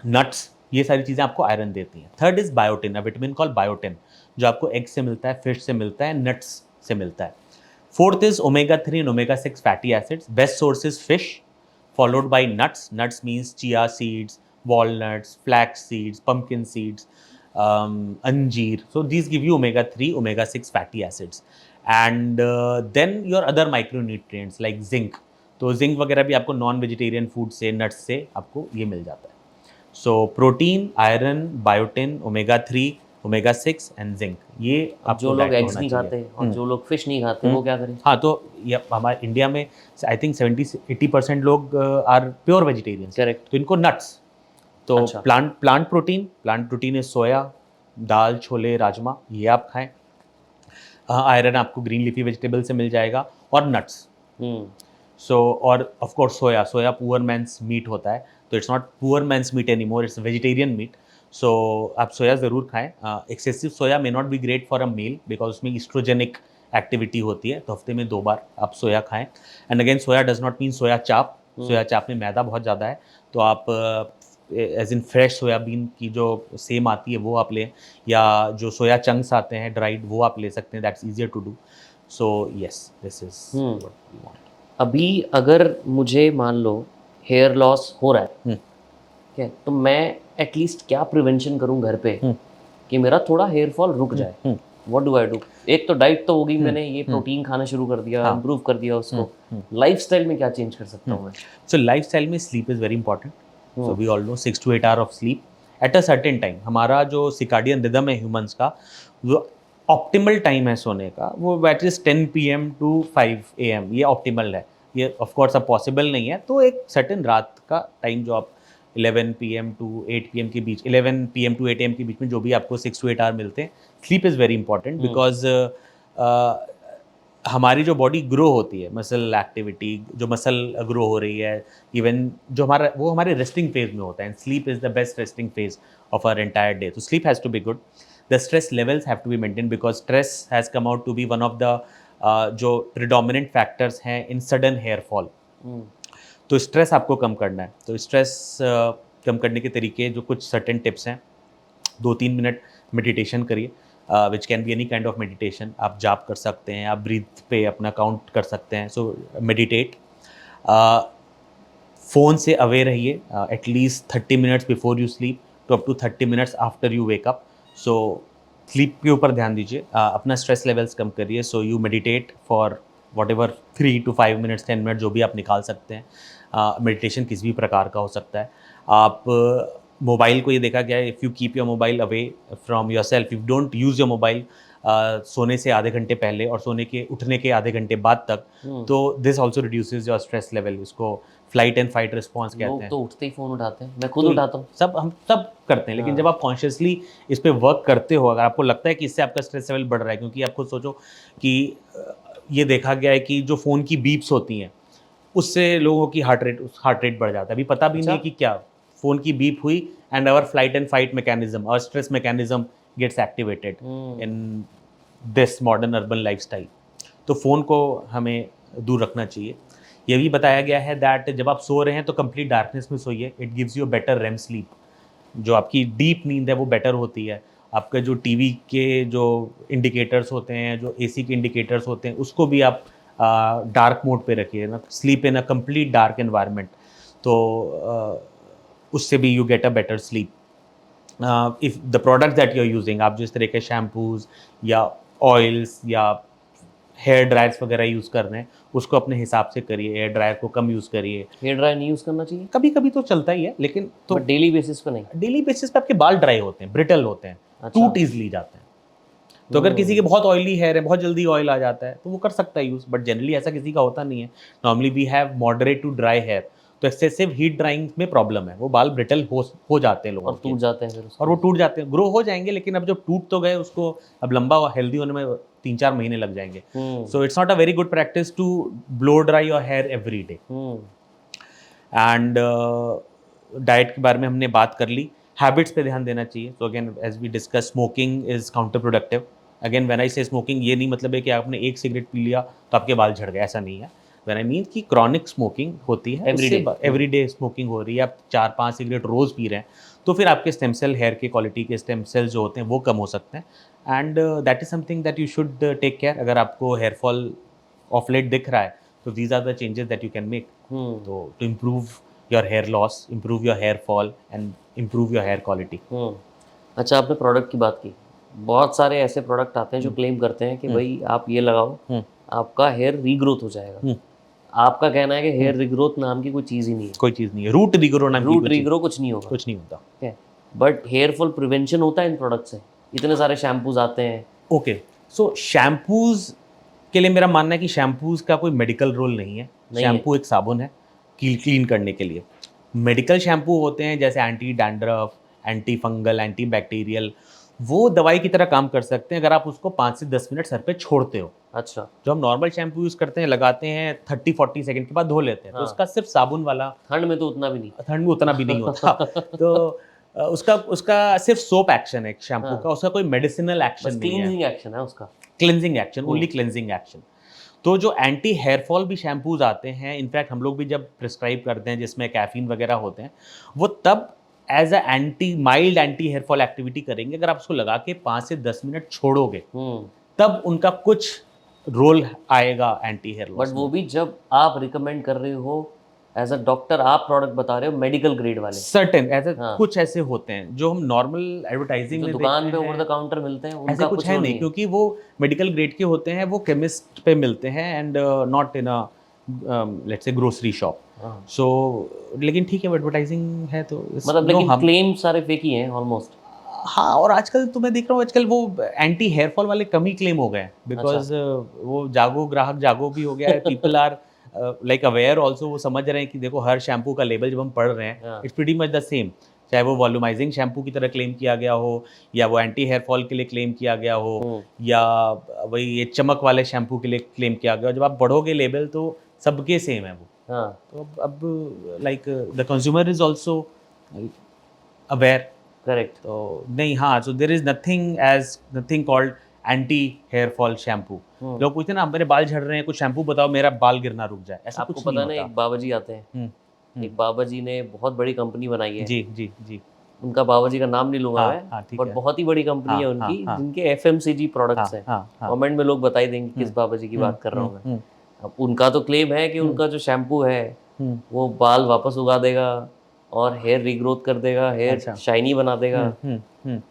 nuts, ये सारी चीज़ें आपको आयरन देती हैं। Third is biotin, a vitamin call biotin जो आपको एग से मिलता है, फिश से मिलता है, नट्स से मिलता है। Fourth is omega 3 and omega 6 fatty acids. Best source is fish followed by nuts. Nuts means chia seeds, walnuts, flax seeds, pumpkin seeds, anjeer. So these give you omega 3, omega 6 fatty acids. And then your other micronutrients like zinc. तो zinc वगैरह भी आपको non vegetarian food से, nuts से आपको ये मिल जाता है। So protein, iron, biotin, omega 3, omega 6 and zinc, ये अब आपको जो लोग डाइट में एग्स होना नहीं चाहिए। खाते और जो लोग फिश नहीं खाते, वो क्या करें? हाँ तो ये हमारे इंडिया में आई थिंक 70-80% लोग आर प्योर वेजिटेरियंस। करेक्ट। तो इनको नट्स, तो अच्छा। प्लांट प्रोटीन इज सोया, दाल, छोले, राजमा, ये आप खाएं। आयरन आपको ग्रीन लीफी वेजिटेबल से मिल जाएगा और नट्स। सो और of course soya poor man's meat होता है, तो it's not poor man's meat any more, it's vegetarian meat. So आप सोया ज़रूर खाएं। Excessive soya may not be great for a male because उसमें ईस्ट्रोजेनिक एक्टिविटी होती है, तो हफ्ते में 2 बार आप सोया खाएं। And again soya does not mean soya chaap. Soya चाप में मैदा बहुत ज़्यादा है, तो आप एज इन फ्रेश सोयाबीन की जो सेम आती है वो आप लें, या जो सोया चंक्स आते हैं ड्राइड वो आप ले सकते हैं, that's easier to do. So yes, this is what we want. अभी अगर मुझे मान लो हेयर लॉस हो रहा है, ठीक है, तो मैं एटलीस्ट क्या प्रिवेंशन करूं घर पे कि मेरा थोड़ा हेयर फॉल रुक जाए? What do I do? एक तो डाइट तो होगी, मैंने ये प्रोटीन खाना शुरू कर दिया, इम्प्रूव कर दिया उसको। लाइफस्टाइल में क्या चेंज कर सकता हूँ मैं? सो लाइफस्टाइल में sleep is very important. So we all know 6 to 8 hour of sleep at a certain time. हमारा जो सिकाडियन रिदम है ह्यूमंस का, वो ऑप्टिमल टाइम है सोने का, वो that is 10 PM to 5 AM, ये ऑप्टिमल है। ये ऑफ कोर्स अब पॉसिबल नहीं है, तो एक सर्टेन रात का टाइम जो आप 11 PM to 8 PM के बीच, 11 PM to 8 AM के बीच में जो भी आपको 6 to 8 आवर मिलते हैं, sleep is very important because हमारी जो बॉडी ग्रो होती है, मसल एक्टिविटी, जो मसल ग्रो हो रही है, इवन जो हमारा वो हमारे रेस्टिंग फेज में होता है। Sleep is the best resting phase of our entire day, तो sleep has to be good. The stress levels have to be maintain because stress has come out to be one of the जो predominant factors हैं in sudden hair fall. तो stress आपको कम करना है, तो stress कम करने के तरीके जो कुछ सर्टेन टिप्स हैं, 2-3 मिनट मेडिटेशन करिए, which can be any kind of meditation. आप जाप कर सकते हैं, आप ब्रीथ पे अपना काउंट कर सकते हैं। So meditate. फ़ोन से अवे रहिए at least 30 minutes before you sleep to up to 30 minutes after you wake up. So sleep के ऊपर ध्यान दीजिए, अपना स्ट्रेस लेवल्स कम करिए। So you meditate for whatever 3 to 5 minutes, 10 minute जो भी आप निकाल सकते हैं। मेडिटेशन किसी भी प्रकार का हो सकता है। आप मोबाइल को ये देखा गया है, if you keep your mobile away from your self, if don't use your mobile सोने से आधे घंटे पहले और सोने के उठने के आधे घंटे बाद तक, तो this also reduces your stress level. इसको फ्लाइट एंड फाइट रिस्पॉन्स कहते लोग हैं। तो उठते ही फोन उठाते हैं, मैं खुद तो उठाता हूँ। हम सब करते हैं, लेकिन जब आप कॉन्शियसली इस पे वर्क करते हो, अगर आपको लगता है कि इससे आपका स्ट्रेस लेवल बढ़ रहा है, क्योंकि आप खुद सोचो कि ये देखा गया है कि जो फ़ोन की बीप्स होती हैं उससे लोगों की हार्ट रेट बढ़ जाता है। अभी पता भी नहीं है कि क्या फ़ोन की बीप हुई and our flight and fight mechanism और stress mechanism gets activated in this modern urban lifestyle. तो फ़ोन को हमें दूर रखना चाहिए। ये भी बताया गया है दैट जब आप सो रहे हैं तो कंप्लीट डार्कनेस में सोइए, it gives you better REM sleep. जो आपकी डीप नींद है वो बेटर होती है। आपका जो टीवी के जो इंडिकेटर्स होते हैं, जो एसी के इंडिकेटर्स होते हैं, उसको भी आप डार्क मोड पे रखिए ना, sleep in a complete dark environment, तो उससे भी you get a better sleep. If the product that you are using, आप जिस तरह के शैम्पूज़ या ऑयल्स या हेयर ड्रायर्स वगैरह यूज़ कर रहे हैं, उसको अपने हिसाब से करिए। हेयर ड्रायर को कम यूज़ करिए। हेयर ड्रायर नहीं यूज़ करना चाहिए, कभी कभी तो चलता ही है, लेकिन तो बट डेली बेसिस पे नहीं। डेली बेसिस पे आपके बाल ड्राई होते हैं, ब्रिटल होते हैं, अच्छा। टूट ईजिली जाते हैं। तो अगर किसी के बहुत ऑयली हेयर है, बहुत जल्दी ऑयल आ जाता है, तो वो कर सकता है यूज़, बट जनरली ऐसा किसी का होता नहीं है। Normally we have moderate to dry hair, तो एक्सेसिव हीट ड्राइंग में प्रॉब्लम है, वो बाल ब्रिटल हो जाते हैं लोगों और के, टूट जाते हैं फिर उसको। और वो टूट जाते हैं। ग्रो हो जाएंगे, लेकिन अब जब टूट तो गए, उसको अब लंबा हेल्दी होने में 3-4 महीने लग जाएंगे। So it's not a very good practice to blow dry your hair every day. And diet के बारे में हमने बात कर ली, हैबिट्स पे ध्यान देना चाहिए। तो again as we discuss, smoking is counter productive. Again when I say smoking, ये नहीं मतलब है कि आपने एक सिगरेट पी लिया तो आपके बाल झड़ गए, ऐसा नहीं है। व्हेन आई मीन कि क्रॉनिक स्मोकिंग होती है, एवरी डे स्मोकिंग हो रही है, आप 4-5 सिगरेट रोज़ पी रहे हैं, तो फिर आपके स्टेम सेल, हेयर के क्वालिटी के स्टेम सेल्स जो होते हैं वो कम हो सकते हैं। And that is something that you should take care. अगर आपको हेयर फॉल ऑफ लेट दिख रहा है, तो these are the changes that you can make to to improve your hair loss, improve your hair fall and improve your hair quality. अच्छा, आपने product की बात की। बहुत सारे ऐसे प्रोडक्ट आते हैं जो क्लेम करते हैं कि भाई आप ये लगाओ, आपका हेयर रीग्रोथ हो जाएगा। आपका कहना है कि हेयर रीग्रोथ नाम की कोई चीज़ ही नहीं है, कोई चीज़ नहीं है, रूट रिग्रो नाम की रूट कोई चीज़ रीग्रो कुछ नहीं होगा, कुछ नहीं होता। ठीक है। बट हेयर फॉल प्रिवेंशन होता है इन प्रोडक्ट से। इतने सारे शैम्पूज आते हैं। ओके, सो शैम्पूज़ के लिए मेरा मानना है कि शैम्पूज़ का कोई मेडिकल रोल नहीं है। शैम्पू एक साबुन है क्लीन करने के लिए। मेडिकल शैम्पू होते हैं जैसे anti dandruff, anti fungal, anti bacterial, वो दवाई की तरह काम कर सकते हैं अगर आप उसको 5 से 10 मिनट सर पे छोड़ते हो। अच्छा। जो हम नॉर्मल शैम्पू यूज़ करते हैं, लगाते हैं, 30-40 सेकंड के बाद धो लेते हैं, तो उसका सिर्फ साबुन वाला, ठंड में तो उतना भी नहीं। ठंड में उतना भी नहीं होता। तो उसका सिर्फ सोप एक्शन है शैम्पू का, उसका कोई मेडिसिनल एक्शन नहीं है। क्लींजिंग एक्शन है उसका, cleansing action, only cleansing action. तो जो एंटी हेयर फॉल भी शैम्पूज आते हैं, इनफैक्ट हम लोग भी जब प्रिस्क्राइब करते हैं जिसमें कैफीन वगैरह होते हैं, वो तब as a mild anti hair fall activity करेंगे अगर आप उसको लगा के 5 से 10 मिनट छोड़ोगे, तब उनका कुछ रोल आएगा एंटी हेयर लॉस। बट वो भी जब आप रिकमेंड कर रहे हो एज अ डॉक्टर, आप प्रोडक्ट बता रहे हो मेडिकल ग्रेड वाले। सर्टेन ऐसे कुछ ऐसे होते हैं जो हम नॉर्मल एडवर्टाइजिंग में दुकान पे ओवर द काउंटर मिलते हैं, ऐसे उनका कुछ है नहीं, क्योंकि वो मेडिकल ग्रेड के होते हैं, वो केमिस्ट पे मिलते हैं and not in a let's say grocery shop. So लेकिन ठीक है, एडवर्टाइजिंग है तो मतलब लेकिन क्लेम सारे फेक ही हैं ऑलमोस्ट। हाँ, और आजकल तो मैं देख रहा हूँ, आजकल वो एंटी हेयर फॉल वाले कम ही क्लेम हो गए हैं, बिकॉज वो जागो ग्राहक जागो भी हो गया है। People are like aware also, वो समझ रहे हैं कि देखो हर शैम्पू का लेबल जब हम पढ़ रहे हैं, it's pretty much the same, चाहे वो वॉल्यूमाइजिंग शैम्पू की तरह क्लेम किया गया हो, या वो एंटी हेयर फॉल के लिए क्लेम किया गया हो, या वही ये चमक वाले शैम्पू के लिए क्लेम किया गया हो। जब आप पढ़ोगे लेबल तो सबके सेम है वो। तो अब like the consumer is also aware. Correct. तो नहीं, हाँ, so there is nothing called anti hair fall shampoo. लोग पूछते हैं ना, मेरे बाल झड़ रहे हैं, कुछ शैम्पू बताओ मेरा बाल गिरना रुक जाए, ऐसा आपको कुछ पता नहीं ना, होता। एक बाबा जी आते हैं, एक बाबा जी ने बहुत बड़ी कंपनी बनाई है। जी जी जी। उनका बाबा जी का नाम नहीं लूंगा हाँ, मैं, हाँ, ठीक बट है। बहुत ही बड़ी कंपनी है उनकी, जिनके FMCG प्रोडक्ट्स हैं। कमेंट में लोग बता ही देंगे किस बाबा जी की बात कर रहा हूँ मैं। अब उनका तो क्लेम है कि उनका जो शैम्पू है वो बाल वापस उगा देगा और हेयर रीग्रोथ कर देगा, हेयर शाइनी बना देगा।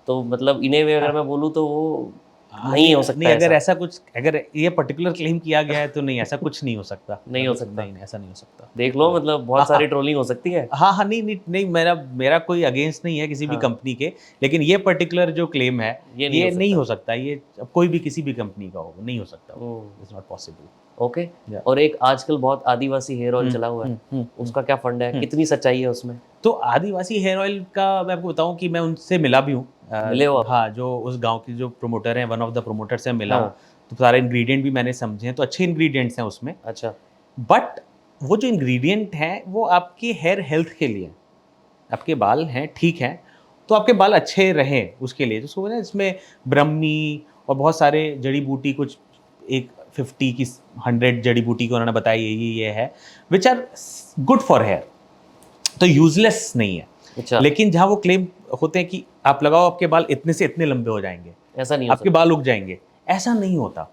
तो मतलब इन्हें वे अगर मैं बोलूँ तो वो नहीं हो सकता नहीं, अगर ऐसा। ऐसा कुछ, अगर ये पर्टिकुलर क्लेम किया गया है तो नहीं, ऐसा कुछ नहीं हो सकता। नहीं हो सकता। नहीं, ऐसा नहीं हो सकता। देख लो, मतलब बहुत सारी ट्रोलिंग हो सकती है। हाँ हाँ, नहीं नहीं नहीं, मेरा कोई अगेंस्ट नहीं है किसी भी कंपनी के, लेकिन ये पर्टिकुलर जो क्लेम है ये नहीं हो सकता। ये कोई भी किसी भी कंपनी का हो, नहीं हो सकता, इट्स नॉट पॉसिबल। ओके। और एक आजकल बहुत आदिवासी हेयर ऑयल चला हुआ है, उसका क्या फंड है, कितनी सच्चाई है उसमें? तो आदिवासी हेयर ऑयल का मैं आपको बताऊं कि मैं उनसे मिला भी हूँ। मिले हो आप? हाँ, जो उस गांव की जो प्रमोटर हैं, वन ऑफ द प्रमोटर से मिला हूँ। तो सारे इंग्रेडिएंट भी मैंने समझे हैं, तो अच्छे इंग्रेडिएंट्स हैं उसमें। अच्छा। बट वो जो इंग्रेडिएंट हैं वो आपके हेयर हेल्थ के लिए, आपके बाल हैं ठीक हैं, तो आपके बाल अच्छे रहें उसके लिए, जिसको ना इसमें ब्रह्मी और बहुत सारे जड़ी बूटी, कुछ एक 50 की 100 जड़ी बूटी को उन्होंने बताया ये है, which are good for hair, तो यूजलेस नहीं है। अच्छा, लेकिन जहाँ वो क्लेम होते हैं कि आप लगाओ आपके बाल इतने से इतने लंबे हो जाएंगे, ऐसा नहीं हो आपके बाल उग जाएंगे, ऐसा नहीं होता।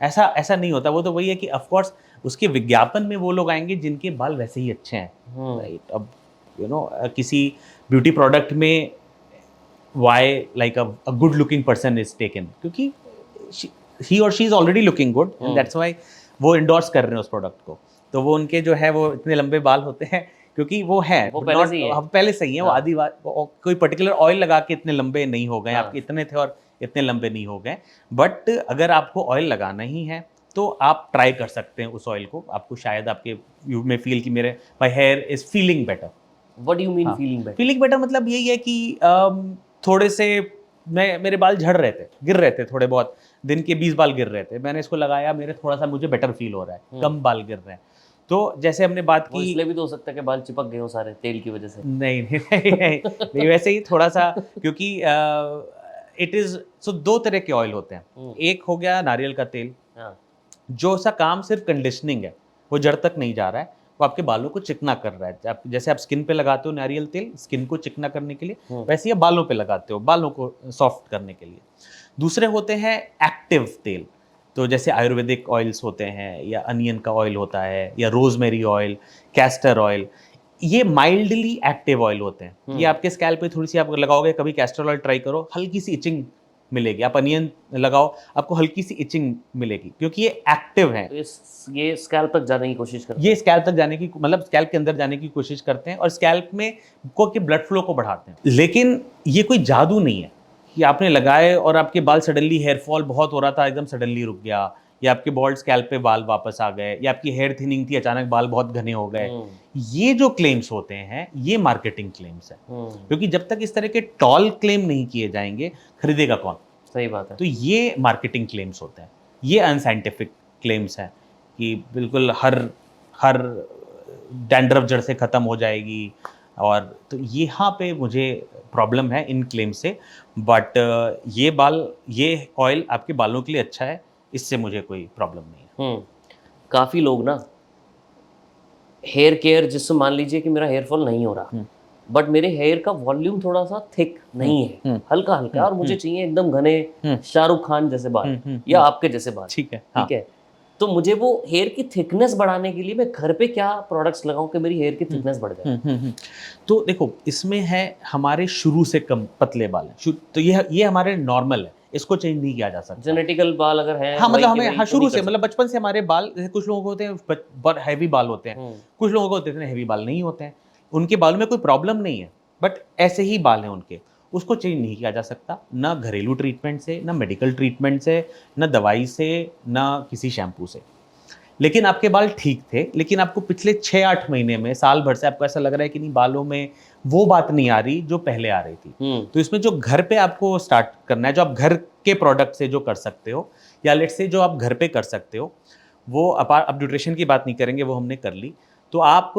ऐसा नहीं होता। वो तो वही है कि ऑफ कोर्स उसके विज्ञापन में वो लोग आएंगे जिनके बाल वैसे ही अच्छे हैं, राइट। अब किसी ब्यूटी प्रोडक्ट में why like a good looking person is taken, क्योंकि ही और she is already looking good and that's why वो इंडोर्स कर रहे हैं उस प्रोडक्ट को। तो वो उनके जो है वो इतने लंबे बाल होते हैं क्योंकि वो है वो पहले से ही है। पहले से ही है। वो आदि कोई पर्टिकुलर ऑयल लगा के इतने लंबे नहीं हो गए, आपके इतने थे और इतने लंबे नहीं हो गए। बट अगर आपको ऑयल लगाना ही है तो आप ट्राई कर सकते हैं उस ऑयल को। आपको शायद आपके यू में फील कि मेरे my here is feeling better. What do you mean feeling better? Feeling better मतलब यही है कि थोड़े से मेरे बाल झड़ रहे थे, गिर रहे थे, थोड़े बहुत दिन के 20 बाल गिर रहे थे, मैंने इसको लगाया, मेरे थोड़ा सा मुझे बेटर फील हो रहा है, कम बाल गिर रहे हैं। तो जैसे हमने बात की, इसलिए भी तो हो सकता है कि बाल चिपक गए हो सारे तेल की वजह से। नहीं नहीं नहीं, नहीं, नहीं वैसे ही थोड़ा सा, क्योंकि इट इज सो 2 तरह के ऑयल होते हैं। एक हो गया नारियल का तेल, जो सा काम सिर्फ कंडीशनिंग है, वो जड़ तक नहीं जा रहा है, वो आपके बालों को चिकना कर रहा है। जैसे आप स्किन पे लगाते हो नारियल तेल स्किन को चिकना करने के लिए, वैसे ही आप बालों पे लगाते हो बालों को सॉफ्ट करने के लिए। दूसरे होते हैं एक्टिव तेल, तो जैसे आयुर्वेदिक ऑयल्स होते हैं, या अनियन का ऑयल होता है, या रोजमेरी ऑयल, कैस्टर ऑयल, ये माइल्डली एक्टिव ऑयल होते हैं। ये आपके स्कैल्प पे थोड़ी सी आप लगाओगे, कभी कैस्टर ऑयल ट्राई करो, हल्की सी इचिंग मिलेगी। आप अनियन लगाओ, आपको हल्की सी इचिंग मिलेगी, क्योंकि ये एक्टिव है। तो ये स्कैल्प तक जाने की कोशिश करते ये स्कैल्प तक जाने की, मतलब स्कैल्प के अंदर जाने की कोशिश करते हैं और स्कैल्प में को के ब्लड फ्लो को बढ़ाते हैं। लेकिन ये कोई जादू नहीं है कि आपने लगाए और आपके बाल सडनली हेयर फॉल बहुत हो रहा था एकदम सडनली रुक गया, या आपके बॉल्ड स्कैल्प पे बाल वापस आ गए, या आपकी हेयर थिनिंग थी अचानक बाल बहुत घने हो गए। ये जो क्लेम्स होते हैं ये मार्केटिंग क्लेम्स है, क्योंकि जब तक इस तरह के टॉल क्लेम नहीं किए जाएंगे खरीदेगा कौन? सही बात है। तो ये मार्केटिंग क्लेम्स होते हैं, ये अनसाइंटिफिक क्लेम्स हैं कि बिल्कुल हर डैंड्रफ जड़ से ख़त्म हो जाएगी, और तो यहाँ पे मुझे प्रॉब्लम है इन क्लेम से। बट ये ऑयल आपके बालों के लिए अच्छा है, इससे मुझे कोई प्रॉब्लम नहीं है। काफ़ी लोग ना हेयर केयर, जिससे मान लीजिए कि मेरा हेयर फॉल नहीं हो रहा, बट मेरे हेयर का वॉल्यूम थोड़ा सा थिक नहीं है, हल्का हल्का, और मुझे चाहिए एकदम घने शाहरुख खान जैसे बाल या आपके जैसे बाल, ठीक है, ठीक है। तो मुझे वो हेयर की थिकनेस बढ़ाने के लिए मैं घर पे क्या प्रोडक्ट्स लगाऊं कि मेरी हेयर की थिकनेस बढ़ जाए? तो देखो, इसमें है हमारे शुरू से कम पतले बाल हैं, तो ये हमारे नॉर्मल है, इसको चेंज नहीं किया जा सकता। जेनेटिकल बाल अगर हैं, हाँ, मतलब वही के हमें वही हाँ तो शुरू नहीं से, कर मतलब बचपन से हमारे बाल, जैसे कुछ लोगों को होते हैं बहुत हैवी बाल होते हैं, कुछ लोगों को होते हैं हैवी बाल नहीं होते हैं, उनके बालों में कोई प्रॉब्लम नहीं है, बट ऐसे ही बाल हैं उनके, उसको चेंज नहीं किया जा सकता, ना घरेलू ट्रीटमेंट से, ना मेडिकल ट्रीटमेंट से, ना दवाई से, ना किसी शैम्पू से। लेकिन आपके बाल ठीक थे, लेकिन आपको पिछले 6-8 महीने में, साल भर से आपको ऐसा लग रहा है कि नहीं, बालों में वो बात नहीं आ रही जो पहले आ रही थी। तो इसमें जो घर पे आपको स्टार्ट करना है, जो आप घर के प्रोडक्ट से जो कर सकते हो, या लेट्स से जो आप घर पे कर सकते हो, वो अब न्यूट्रिशन की बात नहीं करेंगे, वो हमने कर ली। तो आप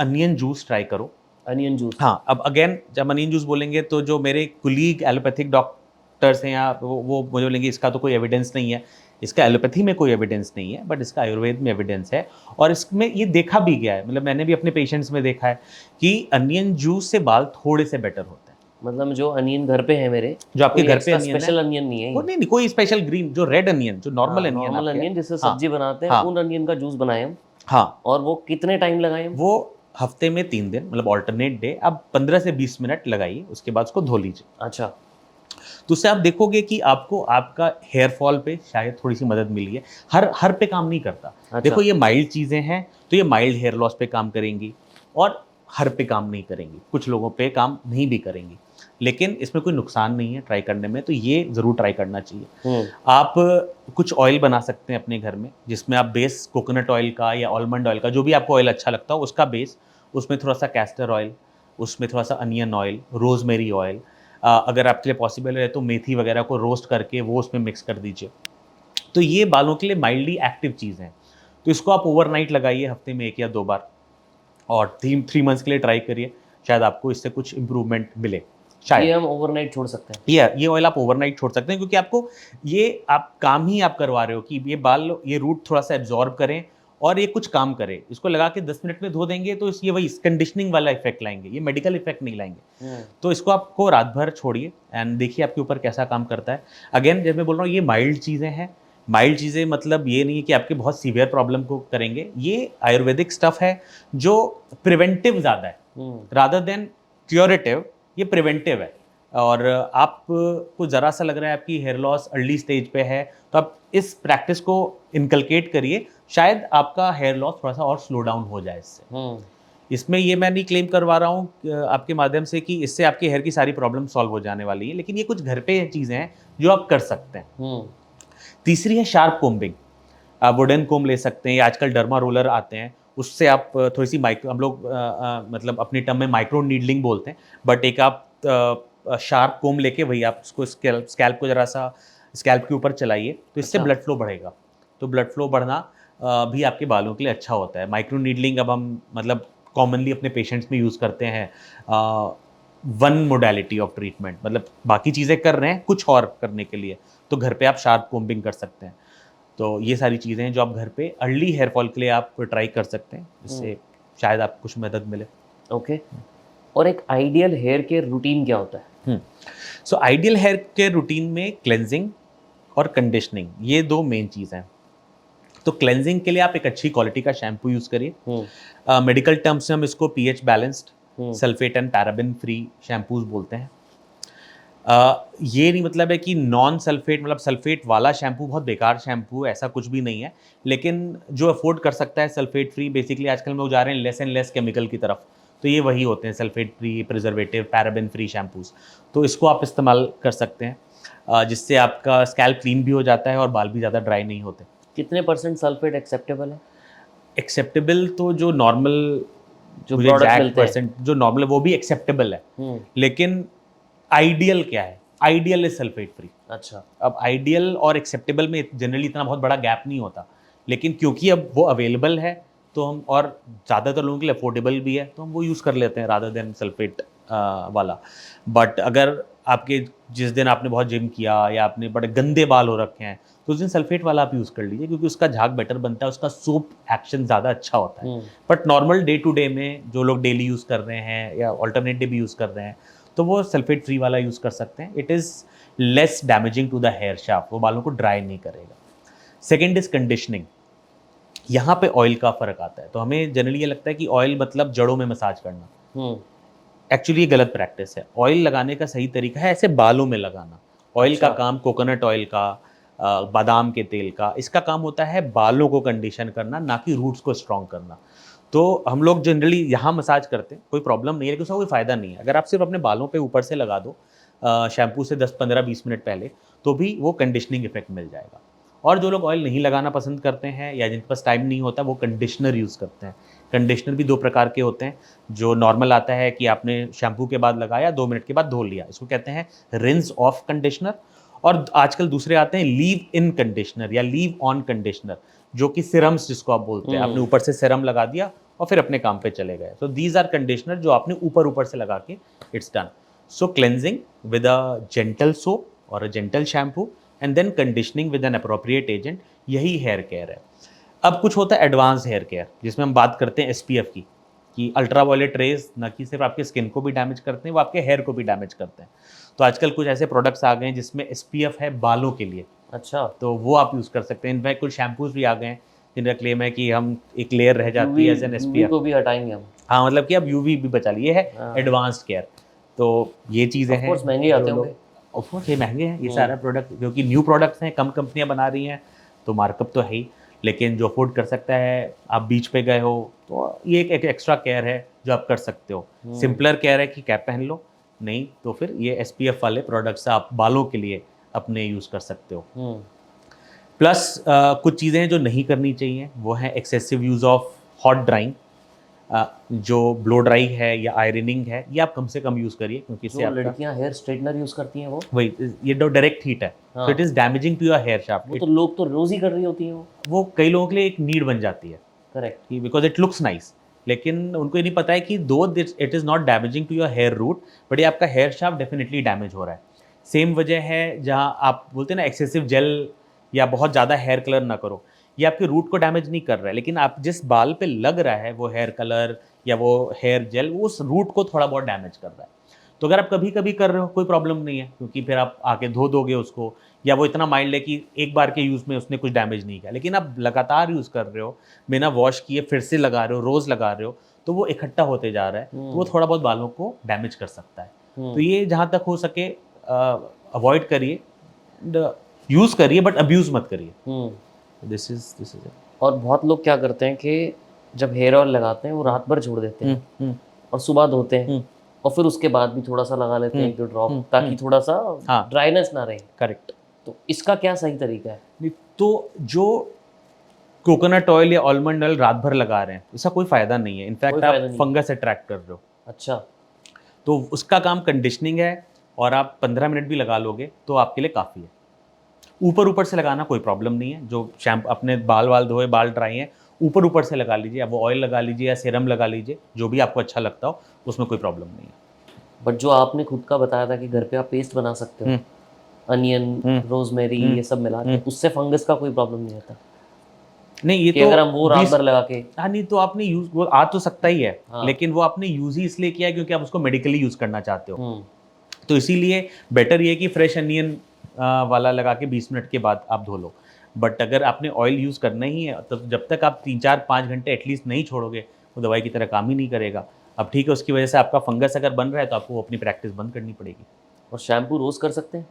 अनियन जूस ट्राई करो। Onion juice? हाँ, अब अगेन जब अनियन जूस बोलेंगे तो जो मेरे कुलीग एलोपैथिक डॉक्टर्स हैं, या वो मुझे बोलेंगे इसका तो कोई एविडेंस नहीं है, इसका एलोपैथी में कोई एविडेंस नहीं है, बट इसका आयुर्वेद में एविडेंस है। और इसमें ये देखा भी गया है, मतलब मैंने भी अपने पेशेंट्स में देखा है कि अनियन जूस से बाल थोड़े से बेटर होते हैं। मतलब जो अनियन घर पे है मेरे, जो आपके घर पे अनियन स्पेशल अनियन नहीं है वो नहीं, कोई स्पेशल ग्रीन, जो रेड अनियन, जो नॉर्मल अनियन, नॉर्मल अनियन जिससे हाँ, सब्जी बनाते हैं, हाँ, उन अनियन का जूस बनाए हम। हाँ। और वो कितने टाइम लगाए हम? वो हफ्ते में 3 दिन, मतलब ऑल्टरनेट डे, आप 15 से 20 मिनट लगाइए, उसके बाद उसको धो लीजिए। अच्छा। तो उससे आप देखोगे कि आपको आपका हेयर फॉल पे शायद थोड़ी सी मदद मिली है। हर पे काम नहीं करता। अच्छा। देखो, ये माइल्ड चीज़ें हैं, तो ये माइल्ड हेयर लॉस पे काम करेंगी, और हर पे काम नहीं करेंगी, कुछ लोगों पे काम नहीं भी करेंगी, लेकिन इसमें कोई नुकसान नहीं है ट्राई करने में, तो ये ज़रूर ट्राई करना चाहिए। आप कुछ ऑयल बना सकते हैं अपने घर में, जिसमें आप बेस कोकोनट ऑयल का या आलमंड ऑयल का, जो भी आपको ऑयल अच्छा लगता हो, उसका बेस, उसमें थोड़ा सा कैस्टर ऑयल, उसमें थोड़ा सा अनियन ऑयल, रोजमेरी ऑयल, अगर आपके लिए पॉसिबल है तो मेथी वगैरह को रोस्ट करके वो उसमें मिक्स कर दीजिए। तो ये बालों के लिए माइल्डली एक्टिव चीज़ हैं, तो इसको आप ओवरनाइट लगाइए, हफ्ते में 1 या 2 बार, और 3 मंथ्स के लिए ट्राई करिए, शायद आपको इससे कुछ इम्प्रूवमेंट मिले। शायद ये हम ओवरनाइट छोड़ सकते हैं। ये ऑयल आप ओवरनाइट छोड़ सकते हैं, क्योंकि आपको ये आप काम ही आप करवा रहे हो कि ये बाल, ये रूट थोड़ा सा एब्जॉर्ब करें और ये कुछ काम करे। इसको लगा के 10 मिनट में धो देंगे तो ये वही कंडीशनिंग वाला इफेक्ट लाएंगे, ये मेडिकल इफेक्ट नहीं लाएंगे। तो इसको आपको रात भर छोड़िए एंड देखिए आपके ऊपर कैसा काम करता है। अगेन जब मैं बोल रहा हूँ ये माइल्ड चीज़ें हैं, माइल्ड चीज़ें मतलब ये नहीं है कि आपके बहुत सीवियर प्रॉब्लम को करेंगे। ये आयुर्वेदिक स्टफ है जो प्रिवेंटिव ज़्यादा है रादर देन क्योरेटिव, ये प्रिवेंटिव है। और आपको ज़रा सा लग रहा है आपकी हेयर लॉस अर्ली स्टेज पे है, तो आप इस प्रैक्टिस को इनकलकेट करिए, शायद आपका हेयर लॉस थोड़ा सा और स्लो डाउन हो जाए इससे। इसमें ये मैं नहीं क्लेम करवा रहा हूँ आपके माध्यम से कि इससे आपके हेयर की सारी प्रॉब्लम सॉल्व हो जाने वाली है, लेकिन ये कुछ घर पे चीज़ें हैं जो आप कर सकते हैं। तीसरी है शार्प कोम्बिंग। आप वुडन कोम ले सकते हैं या आजकल डर्मा रोलर आते हैं, उससे आप थोड़ी सी माइक्रो, हम लोग मतलब अपनी टर्म में माइक्रो नीडलिंग बोलते हैं, बट एक आप शार्प कोम लेके वही आप उसको स्कैल्प को जरा सा स्कैल्प के ऊपर चलाइए, तो इससे ब्लड फ्लो बढ़ेगा। तो ब्लड फ्लो बढ़ना भी आपके बालों के लिए अच्छा होता है। माइक्रो नीडलिंग अब हम मतलब कॉमनली अपने पेशेंट्स में यूज़ करते हैं वन मोडालिटी ऑफ ट्रीटमेंट, मतलब बाकी चीज़ें कर रहे हैं कुछ और करने के लिए, तो घर पे आप शार्प कोम्बिंग कर सकते हैं। तो ये सारी चीज़ें हैं जो आप घर पे अर्ली हेयर फॉल के लिए आप ट्राई कर सकते हैं, जिससे शायद आपको कुछ मदद मिले। ओके। और एक आइडियल हेयर केयर रूटीन क्या होता है? So ideal hair care routine में क्लेंजिंग और कंडीशनिंग, ये दो मेन चीज़ हैं। तो क्लेंजिंग के लिए आप एक अच्छी क्वालिटी का शैम्पू यूज़ करिए। मेडिकल टर्म्स से हम इसको pH balanced, sulphate and paraben free shampoos बोलते हैं। ये नहीं मतलब है कि नॉन सल्फेट, मतलब सल्फेट वाला शैम्पू बहुत बेकार शैम्पू, ऐसा कुछ भी नहीं है। लेकिन जो अफोर्ड कर सकता है सल्फेट फ्री, बेसिकली आजकल लोग जा रहे हैं लेस एंड लेस केमिकल की तरफ, तो ये वही होते हैं sulphate free, preservative, paraben free shampoos. तो इसको आप इस्तेमाल कर सकते हैं, जिससे आपका स्कैल्प क्लीन भी हो जाता है और बाल भी ज़्यादा ड्राई नहीं होते। कितने % सल्फेट एक्सेप्टेबल है? एक्सेप्टेबल तो जो नॉर्मल जो प्रोडक्ट मिलते हैं परसेंट जो नॉर्मल है वो भी एक्सेप्टेबल है, लेकिन आइडियल क्या है? Ideal is sulphate free. अच्छा। अब आइडियल और एक्सेप्टेबल में जनरली इतना बहुत बड़ा गैप नहीं होता, लेकिन क्योंकि अब वो अवेलेबल है तो हम, और ज़्यादातर लोगों के लिए अफोर्डेबल भी है, तो हम वो यूज़ कर लेते हैं रादर देन सल्फेट वाला। बट अगर आपके जिस दिन आपने बहुत जिम किया या आपने बड़े गंदे बाल हो रखे हैं, तो उस दिन सल्फेट वाला आप यूज़ कर लीजिए, क्योंकि उसका झाग बेटर बनता है, उसका सोप एक्शन ज़्यादा अच्छा होता है। But normal day to day में जो लोग डेली यूज़ कर रहे हैं या ऑल्टरनेट डे भी यूज़ कर रहे हैं, तो वो सल्फेट फ्री वाला यूज़ कर सकते हैं। It is less damaging to the hair shaft, वो बालों को ड्राई नहीं करेगा। Second is conditioning. यहाँ पे ऑयल का फ़र्क आता है। तो हमें जनरली ये लगता है कि ऑयल मतलब जड़ों में मसाज करना, एक्चुअली ये गलत प्रैक्टिस है। ऑयल लगाने का सही तरीका है ऐसे बालों में लगाना। ऑयल का काम, कोकोनट ऑयल का, बादाम के तेल का, इसका काम होता है बालों को कंडीशन करना, ना कि रूट्स को स्ट्रॉन्ग करना। तो हम लोग जनरली यहाँ मसाज करते हैं, कोई प्रॉब्लम नहीं है, लेकिन उसका कोई फ़ायदा नहीं है। अगर आप सिर्फ अपने बालों पे ऊपर से लगा दो शैम्पू से 10-15-20 मिनट पहले, तो भी वो कंडीशनिंग इफेक्ट मिल जाएगा। और जो लोग ऑयल नहीं लगाना पसंद करते हैं या जिनके पास टाइम नहीं होता, वो कंडीशनर यूज़ करते हैं। कंडीशनर भी दो प्रकार के होते हैं। जो नॉर्मल आता है कि आपने शैम्पू के बाद लगाया, 2 मिनट के बाद धो लिया, इसको कहते हैं रिंस ऑफ कंडीशनर। और आजकल दूसरे आते हैं लीव इन कंडीशनर या लीव ऑन कंडीशनर, जो कि सिरम्स जिसको आप बोलते हैं। आपने ऊपर से सिरम लगा दिया और फिर अपने काम पे चले गए। तो दीज आर कंडीशनर जो आपने ऊपर ऊपर से लगा के, it's done. So cleansing with a gentle soap और a gentle shampoo and then conditioning with an appropriate agent, यही हेयर केयर है। अब कुछ होता है एडवांस हेयर केयर, जिसमें हम बात करते हैं SPF की, कि अल्ट्रावायलेट रेज न कि सिर्फ आपके स्किन को भी डैमेज करते हैं, वो आपके हेयर को भी डैमेज करते हैं। तो आजकल कुछ ऐसे प्रोडक्ट्स आ गए हैं जिसमें SPF है बालों के लिए। अच्छा। तो वो आप यूज़ कर सकते हैं। इनफैक्ट कुछ शैम्पूज भी आ गए हैं जिनका क्लेम है कि हम एक लेयर रह जाती है एज एन SPF को भी हटाएंगे हम। हाँ, मतलब कि अब UV भी बचा लिए है एडवांस्ड केयर। तो ये चीज़ें हैं। महंगे आते होंगे। ऑफ कोर्स ये महंगे हैं, ये सारा प्रोडक्ट, क्योंकि न्यू प्रोडक्ट्स हैं, कम कंपनियां बना रही हैं, तो मार्कअप तो है ही। लेकिन जो अफोर्ड कर सकता है, आप बीच पे गए हो, तो ये एक एक्स्ट्रा केयर है जो आप कर सकते हो। सिंपलर केयर है कि कैप पहन लो, नहीं तो फिर ये SPF वाले प्रोडक्ट्स आप बालों के लिए अपने यूज़ कर सकते हो। प्लस कुछ चीज़ें हैं जो नहीं करनी चाहिए, वो है excessive use of hot drawing. जो ब्लो ड्राई है या आयरनिंग है, ये आप कम से कम यूज़ करिए, क्योंकि इससे आपका लड़कियां हेयर स्ट्रेटनर यूज करती हैं, वो वही ये जो डायरेक्ट हीट है, तो it is damaging to your hair shaft. वो तो लोग तो रोज ही कर रही होती हैं वो कई लोगों के लिए एक नीड बन जाती है, correct, because it looks nice. लेकिन उनको ये नहीं पता है कि दो it is not damaging to your hair root, but ये आपका हेयर शाफ्ट डेफिनेटली डैमेज हो रहा है। सेम वजह है जहाँ आप बोलते हैं ना एक्सेसिव जेल या बहुत ज़्यादा हेयर कलर ना करो, ये आपके रूट को डैमेज नहीं कर रहा है, लेकिन आप जिस बाल पे लग रहा है वो हेयर कलर या वो हेयर जेल, वो उस रूट को थोड़ा बहुत डैमेज कर रहा है। तो अगर आप कभी कभी कर रहे हो कोई प्रॉब्लम नहीं है, क्योंकि फिर आप आके धो दोगे उसको, या वो इतना माइल्ड है कि एक बार के यूज़ में उसने कुछ डैमेज नहीं किया। लेकिन आप लगातार यूज़ कर रहे हो, बिना वॉश किए फिर से लगा रहे हो, रोज़ लगा रहे हो, तो वो इकट्ठा होते जा रहा है, तो वो थोड़ा बहुत बालों को डैमेज कर सकता है। तो ये जहाँ तक हो सके अवॉइड करिए, यूज़ करिए बट अब्यूज़ मत करिए। This is it. और बहुत लोग क्या करते हैं कि जब हेयर ऑयल लगाते हैं वो रात भर छोड़ देते हैं और सुबह धोते हैं और फिर उसके बाद भी थोड़ा सा लगा लेते हैं एक दो ड्रॉप, ताकि थोड़ा सा हाँ। ड्राइनेस ना रहे। करेक्ट। तो इसका क्या सही तरीका है? नहीं, तो जो कोकोनट ऑयल या आलमंड ऑयल रात भर लगा रहे हैं, इसका कोई फायदा नहीं है। इनफैक्ट आप फंगस अट्रैक्ट कर रहे हो। अच्छा। तो उसका काम कंडीशनिंग है, और आप 15 मिनट भी लगा लोगे तो आपके लिए काफ़ी है। ऊपर ऊपर से लगाना कोई प्रॉब्लम नहीं है। जो शैम्पू अपने बाल वाल धोए, बाल ड्राई हैं, ऊपर ऊपर से लगा लीजिए, अब वो ऑयल लगा लीजिए या सीरम लगा लीजिए, जो भी आपको अच्छा लगता हो, उसमें कोई प्रॉब्लम नहीं है। बट जो आपने खुद का बताया था कि घर पे आप पेस्ट बना सकते हो, अनियन, रोजमेरी, ये सब मिला के, उससे फंगस का कोई प्रॉब्लम नहीं आता? नहीं, ये कि तो अगर हम वो रात भर लगा के, हाँ, नहीं तो आपने यूज, वो आ तो सकता ही है, हाँ। लेकिन वो आपने यूज ही इसलिए किया है क्योंकि आप उसको मेडिकली यूज करना चाहते हो। तो इसीलिए बेटर ये कि फ्रेश अनियन वाला लगा के 20 मिनट के बाद आप धो लो। बट अगर आपने ऑयल यूज़ करना ही है, तो जब तक आप 3-4-5 घंटे एटलीस्ट नहीं छोड़ोगे, वो दवाई की तरह काम ही नहीं करेगा। अब ठीक है, उसकी वजह से आपका फंगस अगर बन रहा है तो आपको अपनी प्रैक्टिस बंद करनी पड़ेगी। और शैम्पू रोज कर सकते हैं?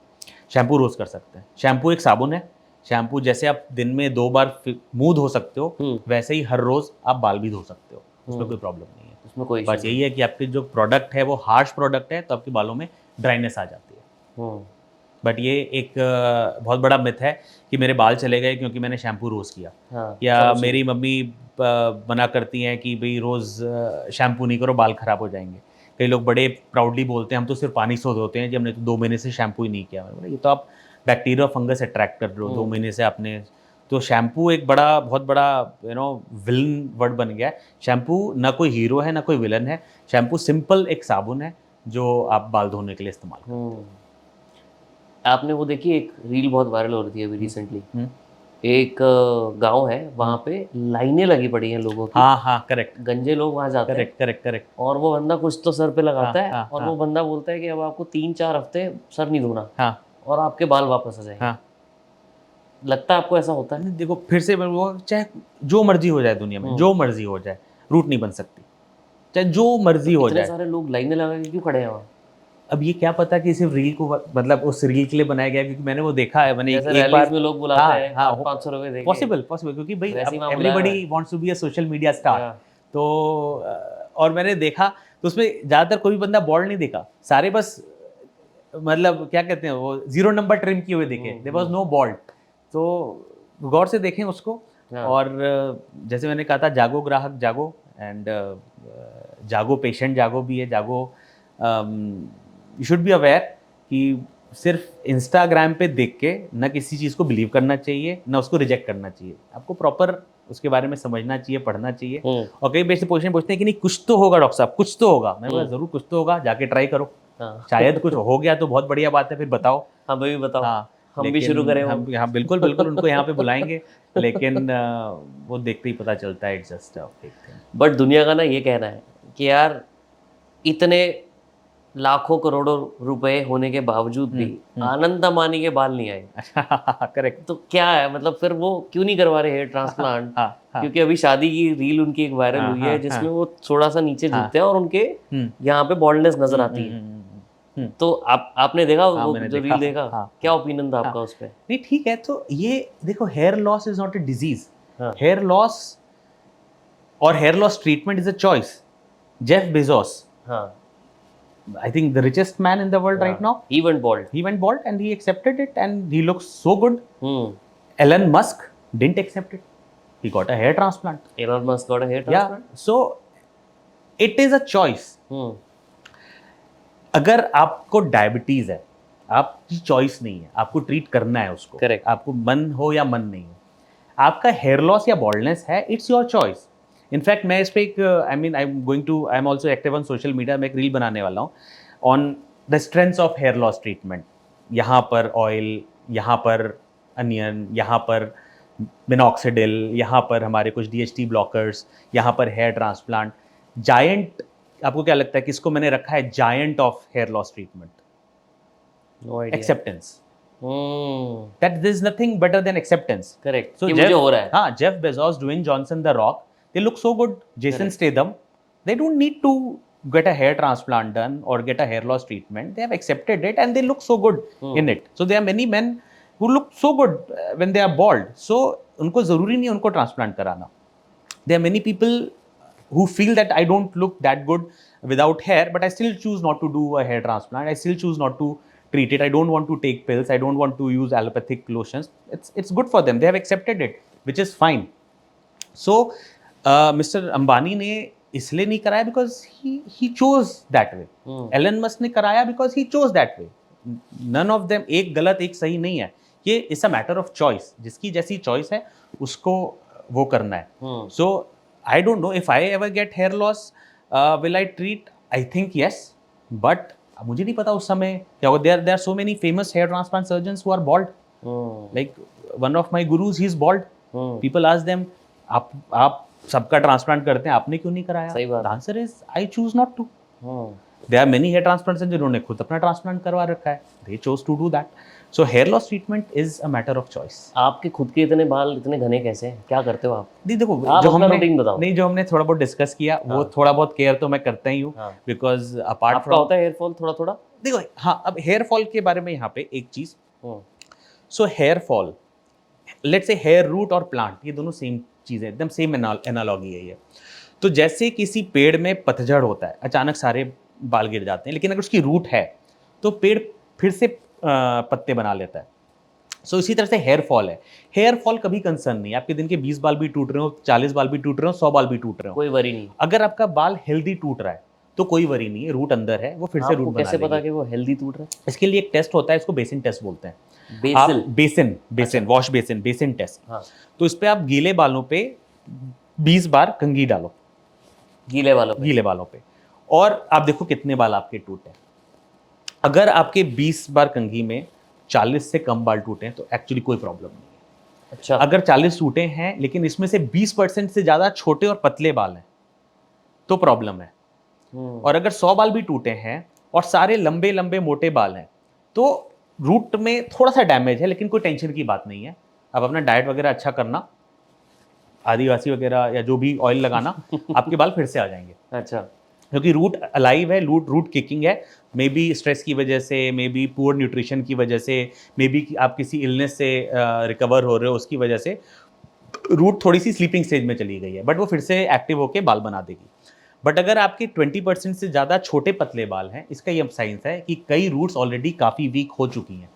शैम्पू रोज़ कर सकते हैं। शैम्पू एक साबुन है। शैम्पू जैसे आप दिन में 2 बार मुँह धो सकते हो, वैसे ही हर रोज़ आप बाल भी धो सकते हो। उसमें कोई प्रॉब्लम नहीं है। उसमें कोई बस यही है कि आपके जो प्रोडक्ट है वो हार्श प्रोडक्ट है, तो आपके बालों में ड्राइनेस आ जाती है। बट ये एक बहुत बड़ा मिथ है कि मेरे बाल चले गए क्योंकि मैंने शैम्पू रोज़ किया। हाँ, या मेरी मम्मी मना करती हैं कि भाई रोज़ शैम्पू नहीं करो, बाल ख़राब हो जाएंगे। कई लोग बड़े प्राउडली बोलते हैं हम तो सिर्फ पानी से धोते हैं जी, हमने तो 2 महीने से शैम्पू ही नहीं किया। मैंने बोला ये तो आप बैक्टीरिया फंगस अट्रैक्ट कर रहे हो 2 महीने से आपने। तो शैम्पू एक बड़ा, बहुत बड़ा विलन वर्ड बन गया है। शैम्पू ना कोई हीरो है ना कोई विलन है। शैम्पू सिंपल एक साबुन है जो आप बाल धोने के लिए इस्तेमाल करते हो। आपने वो देखी, एक रील बहुत वायरल हो रही थी अभी रिसेंटली, एक गांव है, वहां पे लाइनें लगी पड़ी हैं लोगों की। हाँ हाँ, करेक्ट। गंजे लोग वहां जाते हैं, करेक्ट। और वो बंदा कुछ तो सर पे लगाता है, हाँ, और वो बंदा बोलता है कि अब आपको 3-4 हफ्ते सर नहीं धोना, हाँ, और आपके बाल वापस आ जाएंगे। हाँ। लगता है आपको ऐसा होता है? देखो, फिर से वो चाहे जो मर्जी हो जाए दुनिया में, जो मर्जी हो जाए, रूट नहीं बन सकती, चाहे जो मर्जी हो इतने जाए। सारे लोग लाइनें लगा के क्यों खड़े हैं वहाँ? अब ये क्या पता कि सिर्फ रील को, मतलब उस रील के लिए बनाया गया है, क्योंकि मैंने वो देखा है। मैंने जैसे एक रैलीज बार में लोग बुलाते हैं, हाँ, 500 रुपए देके। पॉसिबल, क्योंकि भाई वैसे ही वहाँ बुलाया everybody wants to be a social media star. तो और मैंने देखा तो उसमें ज़्यादातर कोई बंदा बॉल्ड नहीं देखा, सारे बस मतलब क्या कहते हैं वो 0 नंबर ट्रिम किए हुए देखे, देयर वाज नो बॉल्ड। तो गौर से देखें उसको। और जैसे मैंने कहा था, जागो ग्राहक जागो, एंड जागो पेशेंट जागो भी है, जागो। यू शुड बी अवेयर कि सिर्फ इंस्टाग्राम पे देख के ना किसी चीज़ को बिलीव करना चाहिए, ना उसको रिजेक्ट करना चाहिए। आपको प्रॉपर उसके बारे में समझना चाहिए, पढ़ना चाहिए। और कई बेसिक क्वेश्चन पूछते हैं कि नहीं कुछ तो होगा डॉक्टर साहब, कुछ तो होगा। मैंने बोला जरूर कुछ तो होगा, जाके ट्राई करो। शायद कुछ हो गया तो बहुत बढ़िया बात है, फिर बताओ। हाँ भाई बताओ। हाँ, हम भी शुरू करें। हम, हाँ बिल्कुल बिल्कुल, उनको यहाँ पे बुलाएंगे। लेकिन वो देखते ही पता चलता है, it's just a fake thing. But दुनिया का ना ये कहना है कि यार इतने लाखों करोड़ों रुपए होने के बावजूद भी आनंद अंबानी के बाल नहीं आए। करेक्ट। तो क्या है, मतलब फिर वो क्यों नहीं करवा रहे हेयर ट्रांसप्लांट? क्योंकि अभी शादी की रील उनकी एक वायरल हुई है जिसमें वो थोड़ा सा नीचे झुकते हैं और उनके यहाँ पे बॉल्डनेस नजर आती है। तो आपने देखा वो जो रील देखा? क्या ओपिनियन था आपका उस पर? नहीं ठीक है, तो ये देखो, hair loss is not a disease. Hair loss और hair loss treatment is a choice. Jeff Bezos, I think the richest man in the world right now. He went bald. He went bald and he accepted it, and he looks so good. Elon Musk didn't accept it. He got a hair transplant. Elon Musk got a hair transplant? Yeah. So it is a choice. अगर आपको diabetes है, आपकी choice नहीं है, आपको treat करना है उसको। Correct. आपको मन हो या मन नहीं हो। आपका हेयर लॉस या बॉल्डनेस है, इट्स योर चॉइस। इनफैक्ट मैं इस पे एक I am also active on social media, मैं एक रील बनाने वाला हूँ on the strengths of hair loss treatment. यहाँ पर ऑयल, यहाँ पर अनियन, यहाँ पर मिनॉक्सिडिल, यहाँ पर हमारे कुछ DHT ब्लॉकर्स, यहाँ पर हेयर ट्रांसप्लांट। जायंट, आपको क्या लगता है किसको मैंने रखा है giant of hair loss treatment? No idea. Acceptance. That there is nothing better than acceptance. Correct, So कि मुझे हो रहा है। हाँ, Jeff Bezos, Dwayne Johnson, The Rock, they look so good. Jason Statham, they don't need to get a hair transplant done or get a hair loss treatment. They have accepted it and they look so good in it. So there are many men who look so good when they are bald. So उनको जरूरी नहीं है उनको transplant कराना. There are many people who feel that I don't look that good without hair, but I still choose not to do a hair transplant. I still choose not to treat it. I don't want to take pills. I don't want to use allopathic lotions. It's good for them. They have accepted it, which is fine. So Mr. Ambani ने इसलिए नहीं कराया because he chose that way. Elon Musk ने कराया because he chose that way. None of them, एक गलत एक सही नहीं है, ये it's a matter of choice. जिसकी जैसी चॉइस है उसको वो करना है। So I don't know if I ever get hair loss will I treat, I think yes, but मुझे नहीं पता उस समय क्या होगा। There are so many famous hair transplant surgeons who are bald, like one of my gurus he is bald. People ask them, आप सबका transplant करते हैं, आपने क्यों नहीं कराया? सही बात। The answer is I choose not to. There are many hair transplants जिन्होंने खुद अपना ट्रांसप्लांट करवा रखा है, they chose to do that. So hair loss treatment is a matter of choice. आपके खुद के इतने बाल इतने घने कैसे हैं? क्या करते हो आप? नहीं देखो, आप जो अपना हमने रूटीन बताओ। नहीं जो हमने थोड़ा बहुत डिस्कस किया वो थोड़ा बहुत केयर तो मैं करता ही हूँ, हाँ। बिकॉज अपार्ट आपका फ्रॉम होता है हेयर फॉल थोड़ा थोड़ा? देखो हाँ, अब हेयर फॉल के बारे में यहाँ पे एक चीज, so hair fall, let's say hair root और प्लांट, ये दोनों सेम चीज़ है, एकदम सेम एनालॉगी है ये। तो जैसे किसी पेड़ में पतझड़ होता है, अचानक सारे बाल गिर जाते हैं, लेकिन अगर उसकी रूट है तो पेड़ फिर से पत्ते बना लेता है। सो इसी तरह से हेयर फॉल है। हेयर फॉल कभी कंसर्न नहीं है, आपके दिन के 20 बाल भी टूट रहे हो, 40 बाल भी टूट रहे हो, 100 बाल भी टूट रहे हो, कोई वरी नहीं। अगर आपका बाल हेल्दी टूट रहा है तो कोई वरी नहीं है, रूट अंदर है, वो फिर से आपको रूट बना कैसे पता लेगी। कि वो हेल्दी टूट रहा है? इसके लिए एक टेस्ट होता है, इसको बेसिन टेस्ट बोलते हैं। Basil? Basin wash basin test. हाँ। तो इस पे आप गीले बालों पे 20 बार कंघी डालो, गीले बालों पे? गीले बालों पे, और आप देखो कितने बाल आपके टूटे। अगर आपके 20 बार कंघी में 40 से कम बाल टूटे हैं तो एक्चुअली कोई प्रॉब्लम नहीं है। अच्छा। अगर 40 टूटे हैं लेकिन इसमें से 20% से ज़्यादा छोटे और पतले बाल हैं तो प्रॉब्लम है। और अगर 100 बाल भी टूटे हैं और सारे लंबे लंबे मोटे बाल हैं तो रूट में थोड़ा सा डैमेज है, लेकिन कोई टेंशन की बात नहीं है। आप अपना डाइट वगैरह अच्छा करना, आदिवासी वगैरह या जो भी ऑयल लगाना, आपके बाल फिर से आ जाएंगे। अच्छा। क्योंकि रूट अलाइव है, रूट किकिंग है। मे बी स्ट्रेस की वजह से, मे बी पुअर न्यूट्रिशन की वजह से, मे बी आप किसी इलनेस से रिकवर हो रहे हो, उसकी वजह से रूट थोड़ी सी स्लीपिंग स्टेज में चली गई है, बट वो फिर से एक्टिव होकर बाल बना देगी। बट अगर आपके 20% से ज़्यादा छोटे पतले बाल हैं, इसका ये साइंस है कि कई रूट्स ऑलरेडी काफ़ी वीक हो चुकी हैं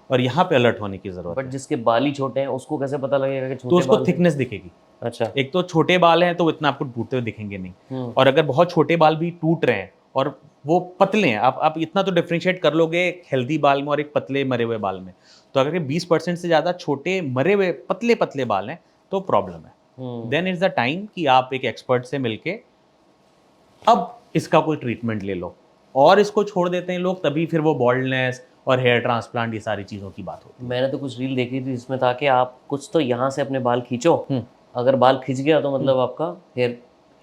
और यहाँ पे अलर्ट होने की ज़रूरत है। बट जिसके बाल ही छोटे हैं उसको कैसे पता लगेगा कि छोटे तो उसको बाल हैं? थिकनेस दिखेगी। अच्छा। एक तो छोटे बाल हैं तो इतना आपको टूटते हुए दिखेंगे नहीं, और अगर बहुत छोटे बाल भी टूट रहे हैं और वो पतले हैं, आप इतना तो डिफरेंशिएट कर लोगे एक हेल्दी बाल में और एक पतले मरे हुए बाल में। तो अगर 20% से ज़्यादा छोटे मरे हुए पतले पतले बाल हैं तो प्रॉब्लम है। देन इट्स द टाइम कि आप एक एक्सपर्ट से मिलके अब इसका कोई ट्रीटमेंट ले लो, और इसको छोड़ देते हैं लोग, तभी फिर वो बॉल्डनेस और हेयर ट्रांसप्लांट ये सारी चीज़ों की बात होती है। मैंने तो कुछ रील देखी थी जिसमें था कि आप कुछ तो यहाँ से अपने बाल खींचो, अगर बाल खिंच गया तो मतलब आपका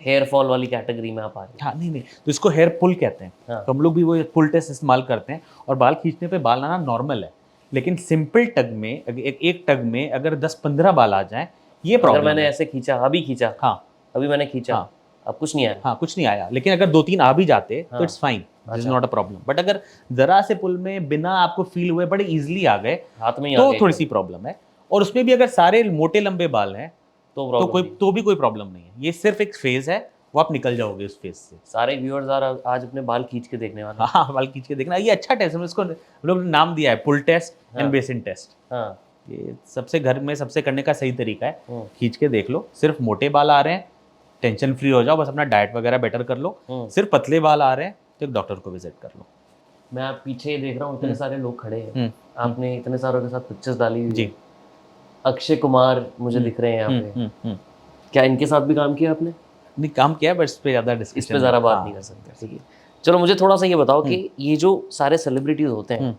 हेयर फॉल वाली कैटेगरी में आप आ रहे हैं। हाँ, नहीं तो इसको हेयर पुल कहते हैं। हाँ। तो हम लोग भी वो पुल टेस्ट इस्तेमाल करते हैं, और बाल खींचने पे बाल आना नॉर्मल है, लेकिन सिंपल टग में एक टग में अगर 10-15 बाल आ जाएं ये अगर प्रॉब्लम मैंने है। ऐसे खींचा, अभी खींचा, हाँ अभी मैंने खींचा, हाँ। अब कुछ नहीं आया। हाँ, कुछ नहीं आया, लेकिन अगर 2-3 आ भी जाते हाँ। तो it's fine, this is not a problem. But अगर जरा से पुल में बिना आपको फील हुए बड़े इजीली आ गए हाथ में ही आ तो गया थोड़ी सी प्रॉब्लम है। और उसमें भी अगर सारे मोटे लंबे बाल हैं तो तो भी कोई प्रॉब्लम नहीं है। ये सिर्फ एक फेज है, वो आप निकल जाओगे उस फेज से। सारे व्यूअर्स आज अपने बाल खींच के देखने वाले हैं। हाँ, बाल खींच के देखना, ये अच्छा टेस्ट है, इसको हम लोग ने नाम दिया है पुल टेस्ट एंड बेसिन टेस्ट। हाँ। ये सबसे घर में सबसे करने का सही तरीका है, खींच के देख लो। सिर्फ मोटे बाल आ रहे हैं, टेंशन फ्री हो जाओ, बस अपना डाइट वगैरह बेटर कर लो। सिर्फ पतले बाल आ रहे हैं तो एक डॉक्टर को विजिट कर लो। मैं आप पीछे देख रहा हूँ, इतने सारे लोग खड़े हैं, आपने इतने सारों के साथ पिक्चर्स डाली हुई जी। अक्षय कुमार मुझे दिख रहे हैं यहाँ पे। क्या इनके साथ भी काम किया आपने? नहीं काम किया है, बट इस पे ज़्यादा डिस्कशन, इस पे ज़्यादा बात नहीं कर सकते, ठीक है। चलो मुझे थोड़ा सा ये बताओ कि ये जो सारे सेलिब्रिटीज होते हैं,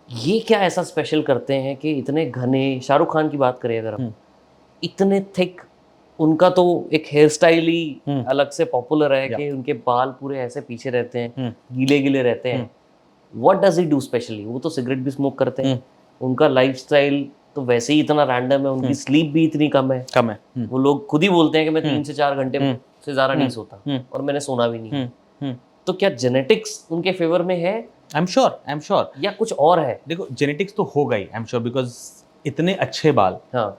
ये क्या ऐसा स्पेशल करते हैं कि इतने घने, शाहरुख खान की बात करें अगर हम, इतने थिक, उनका तो एक हेयर स्टाइल ही अलग से पॉपुलर है कि उनके बाल पूरे ऐसे पीछे रहते हैं, गीले गीले रहते हैं। What does he do specially? वो तो सिगरेट भी स्मोक करते हैं, उनका लाइफस्टाइल तो वैसे ही इतना रैंडम है, उनकी स्लीप भी इतनी कम है। वो लोग खुद ही बोलते हैं कि मैं 3 से 4 घंटे से ज़्यादा नहीं सोता और मैंने सोना भी नहीं। तो क्या जेनेटिक्स उनके फेवर में है? आई एम श्योर या कुछ और है? देखो जेनेटिक्स तो होगा ही, आई एम श्योर, बिकॉज इतने अच्छे बाल, हाँ,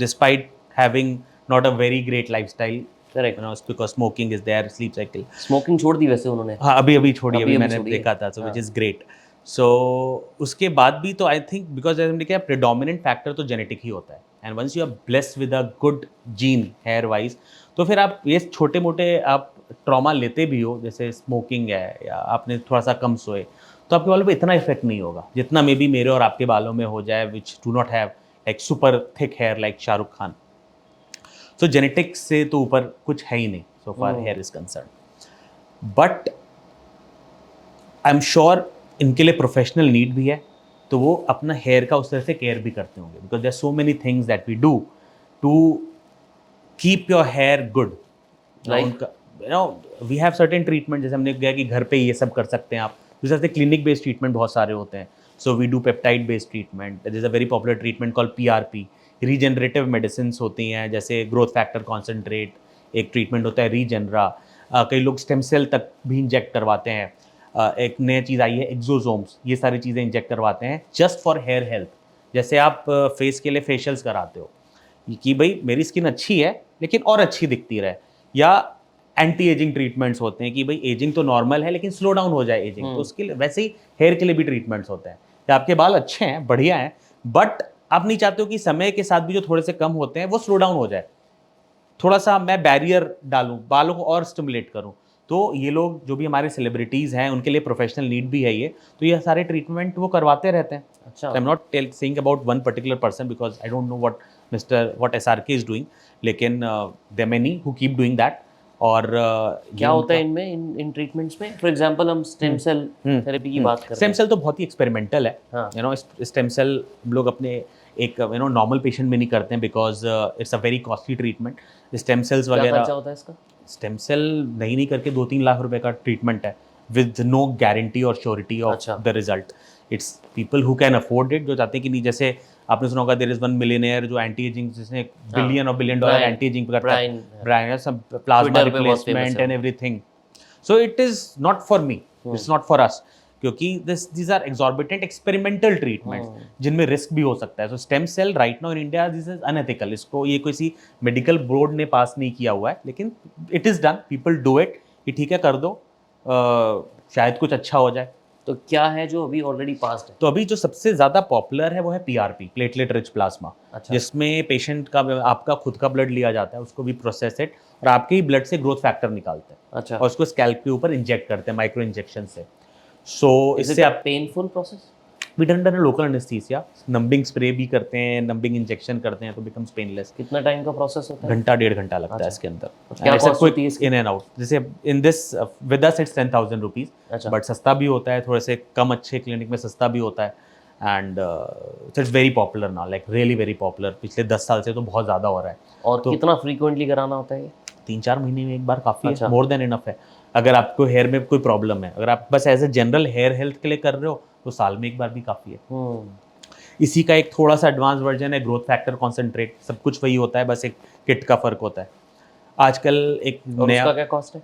despite having not a very great lifestyle, correct. you know, it's because smoking is there, sleep cycle. Smoking छोड़ दी वैसे उन्होंने। हाँ अभी छोड़ी, अभी अभी मैंने छोड़ी है। देखा था, so which is great. So उसके बाद भी तो आई थिंक बिकॉज जैसे हमने कहा प्रेडोमिनेंट फैक्टर तो जेनेटिक ही होता है, and once you are blessed with a good gene hair wise, तो फिर आप ये छोटे मोटे आप ट्रॉमा लेते भी हो, जैसे स्मोकिंग है या आपने थोड़ा सा कम सोए, तो आपके बालों पे इतना इफेक्ट नहीं होगा जितना मे बी मेरे और आपके बालों में हो जाए, which do not have like super thick hair like Shahrukh Khan. So genetics से तो ऊपर कुछ है ही नहीं so far hair is concern, but I am sure इनके लिए प्रोफेशनल नीड भी है, तो वो अपना हेयर का उस तरह से केयर भी करते होंगे, because there so many things that we do to keep your hair good. Like? We have certain treatment, जैसे हमने कहा कि घर पे ये सब कर सकते हैं आप, जैसे क्लिनिक बेस्ड ट्रीटमेंट बहुत सारे होते हैं। So we do peptide based treatment, this is a very popular treatment called PRP। Regenerative medicine होती हैं, जैसे ग्रोथ फैक्टर कॉन्सेंट्रेट, एक ट्रीटमेंट होता है रीजनरा, कई लोग स्टेम सेल तक भी इंजेक्ट करवाते हैं। एक नई चीज़ आई है एक्सोसोम्स, ये सारी चीज़ें इंजेक्ट करवाते हैं जस्ट फॉर हेयर हेल्थ। जैसे आप फेस के लिए फेशियल्स कराते हो कि भाई मेरी स्किन अच्छी है लेकिन और अच्छी दिखती रहे, या एंटी एजिंग ट्रीटमेंट्स होते हैं कि भाई एजिंग तो नॉर्मल है लेकिन स्लो डाउन हो जाए एजिंग, तो उसके लिए वैसे ही हेयर के लिए भी ट्रीटमेंट्स होते हैं कि आपके बाल अच्छे हैं, बढ़िया हैं, बट आप नहीं चाहते हो कि समय के साथ भी जो थोड़े से कम होते हैं वो स्लो डाउन हो जाए, थोड़ा सा मैं बैरियर डालूं, बालों को और स्टिमुलेट करूं। तो ये लोग जो भी हमारे सेलिब्रिटीज़ हैं उनके लिए प्रोफेशनल नीड भी है ये, तो ये सारे ट्रीटमेंट वो करवाते रहते हैं। अच्छा। I am not saying about one particular person because I don't know what SRK is doing, लेकिन there many who keep doing that. और क्या होता है इनमें, इन ट्रीटमेंट्स में? फॉर एग्जांपल हम स्टेम सेल थेरेपी की बात कर रहे स्टेम हैं। सेल तो बहुत ही एक्सपेरिमेंटल है, हाँ। यू नो, स्टेम सेल हम लोग अपने एक यू नो नॉर्मल पेशेंट में नहीं करते हैं because it's a very costly treatment. Stem cells क्या वगैरह, खर्चा होता है इसका? स्टेम सेल नहीं करके 2-3 लाख रुपए का ट्रीटमेंट है विद नो गारंटी और श्योरिटी ऑफ अच्छा। The result. It's people who can afford it, जो चाहते हैं कि नहीं, जैसे आपने सुना होगा देयर इज वन मिलियनेयर जो एंटी एजिंग, जिसने बिलियन और बिलियन डॉलर एंटी एजिंग पे करता है, ब्रायन, सब प्लाज्मा Twitter पे बहुत famous रिप्लेसमेंट है and everything. So it is not for me, it's not for us, क्योंकि these are exorbitant experimental treatments जिनमें रिस्क भी हो सकता है। So stem cell right now in India this is unethical, इसको ये किसी मेडिकल बोर्ड ने पास नहीं किया हुआ है, लेकिन it is done, people do it, कि ठीक है कर दो, शायद कुछ अच्छा हो जाए। तो क्या है जो अभी ऑलरेडी पास्ड है? तो अभी जो सबसे ज़्यादा पॉपुलर है वो है PRP, प्लेटलेट रिच प्लाज्मा, अच्छा। जिसमें पेशेंट का आपका खुद का ब्लड लिया जाता है, उसको भी प्रोसेस इट, और आपके ही ब्लड से ग्रोथ फैक्टर निकालते हैं अच्छा। और उसको स्कैल्प के ऊपर इंजेक्ट करते हैं माइक्रो इंजेक्शन से। सो इज इससे इट आप painful process? We done done local anaesthesia, numbing spray भी करते हैं, नंबिंग इंजेक्शन करते हैं, तो बिकम्स पेनलेस। कितना टाइम का प्रोसेस होता है? घंटा 1.5 घंटा लगता है इसके अंदर। क्या कॉस्ट होती है इसकी? इन एंड आउट, जैसे in this with us it's 10,000 rupees, अच्छा। बट सस्ता भी होता है, थोड़े से कम अच्छे क्लिनिक में सस्ता भी होता है, and it's very popular now, like really very popular. पिछले 10 साल से तो बहुत ज़्यादा हो रहा है। और कितना फ्रीक्वेंटली कराना होता है ये? 3-4 महीने में एक बार काफ़ी अच्छा। है, मोर देन इनफ है। अगर आपको हेयर में कोई प्रॉब्लम है, अगर आप बस as a general hair health के लिए कर रहे हो, तो साल में एक बार भी काफ़ी है। इसी का एक थोड़ा सा एडवांस वर्जन है ग्रोथ फैक्टर कॉन्सेंट्रेट, सब कुछ वही होता है, बस एक किट का फर्क होता है। आजकल एक नया, उसका क्या कॉस्ट है?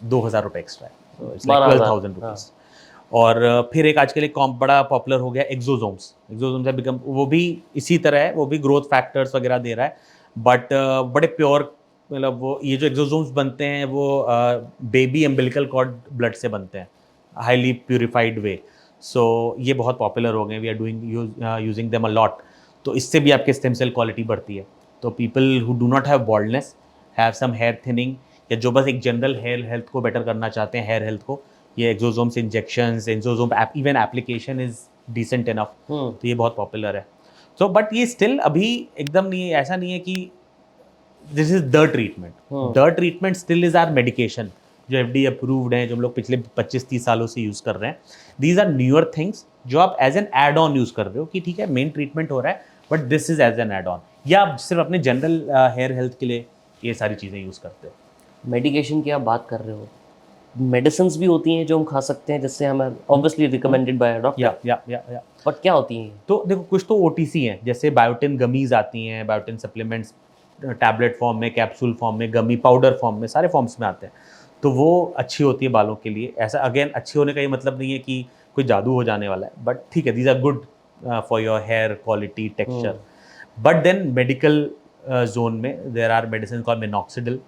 2,000 रुपये एक्स्ट्रा है, इट्स लाइक 12,000 रुपीज़। और फिर एक आजकल एक बड़ा पॉपुलर हो गया एक्सोसोम्स। एक्सोसोम्स है बिकम, वो भी इसी तरह है, वो भी ग्रोथ फैक्टर्स वगैरह दे रहा है, बट बड़े प्योर, मतलब वो ये जो एक्सोसोम्स बनते हैं वो बेबी अम्बिलिकल कॉर्ड ब्लड से बनते हैं, हाईली प्यूरिफाइड वे। सो ये बहुत पॉपुलर हो गए, we are doing using them a lot. तो इससे भी आपके स्टेम सेल क्वालिटी बढ़ती है। तो people who do not have baldness, have some hair thinning, या जो बस एक जनरल हेयर हेल्थ को बेटर करना चाहते हैं, हेयर हेल्थ को, ये exosomes injections, exosome even application is decent enough, तो ये बहुत पॉपुलर है। सो बट ये स्टिल अभी एकदम नहीं है, ऐसा नहीं है कि this is the treatment. The treatment still is are medication जो FDA अप्रूव्ड हैं, जो हम लोग पिछले 25-30 सालों से यूज़ कर रहे हैं। दीज आर न्यूअर थिंग्स जो आप as an add on use कर रहे हो कि ठीक है मेन ट्रीटमेंट हो रहा है but this is as an add on, या आप सिर्फ अपने जनरल हेयर हेल्थ के लिए ये सारी चीज़ें यूज़ करते हो। मेडिकेशन की आप बात कर रहे हो, मेडिसिन्स भी होती हैं जो हम खा सकते हैं जिससे हमें ऑब्वियसली रिकमेंडेड बाय डॉक्टर, या बट क्या होती हैं? तो देखो कुछ तो OTC हैं, जैसे बायोटिन गमीज आती हैं, बायोटिन सप्लीमेंट्स टैबलेट फॉर्म में, कैप्सूल फॉर्म में, गमी पाउडर फॉर्म में, सारे फॉर्म्स में आते हैं। तो वो अच्छी होती है बालों के लिए। ऐसा अगेन अच्छी होने का ये मतलब नहीं है कि कोई जादू हो जाने वाला है, बट ठीक है, these are good for your hair quality texture. But then medical zone में there are medicine called minoxidil,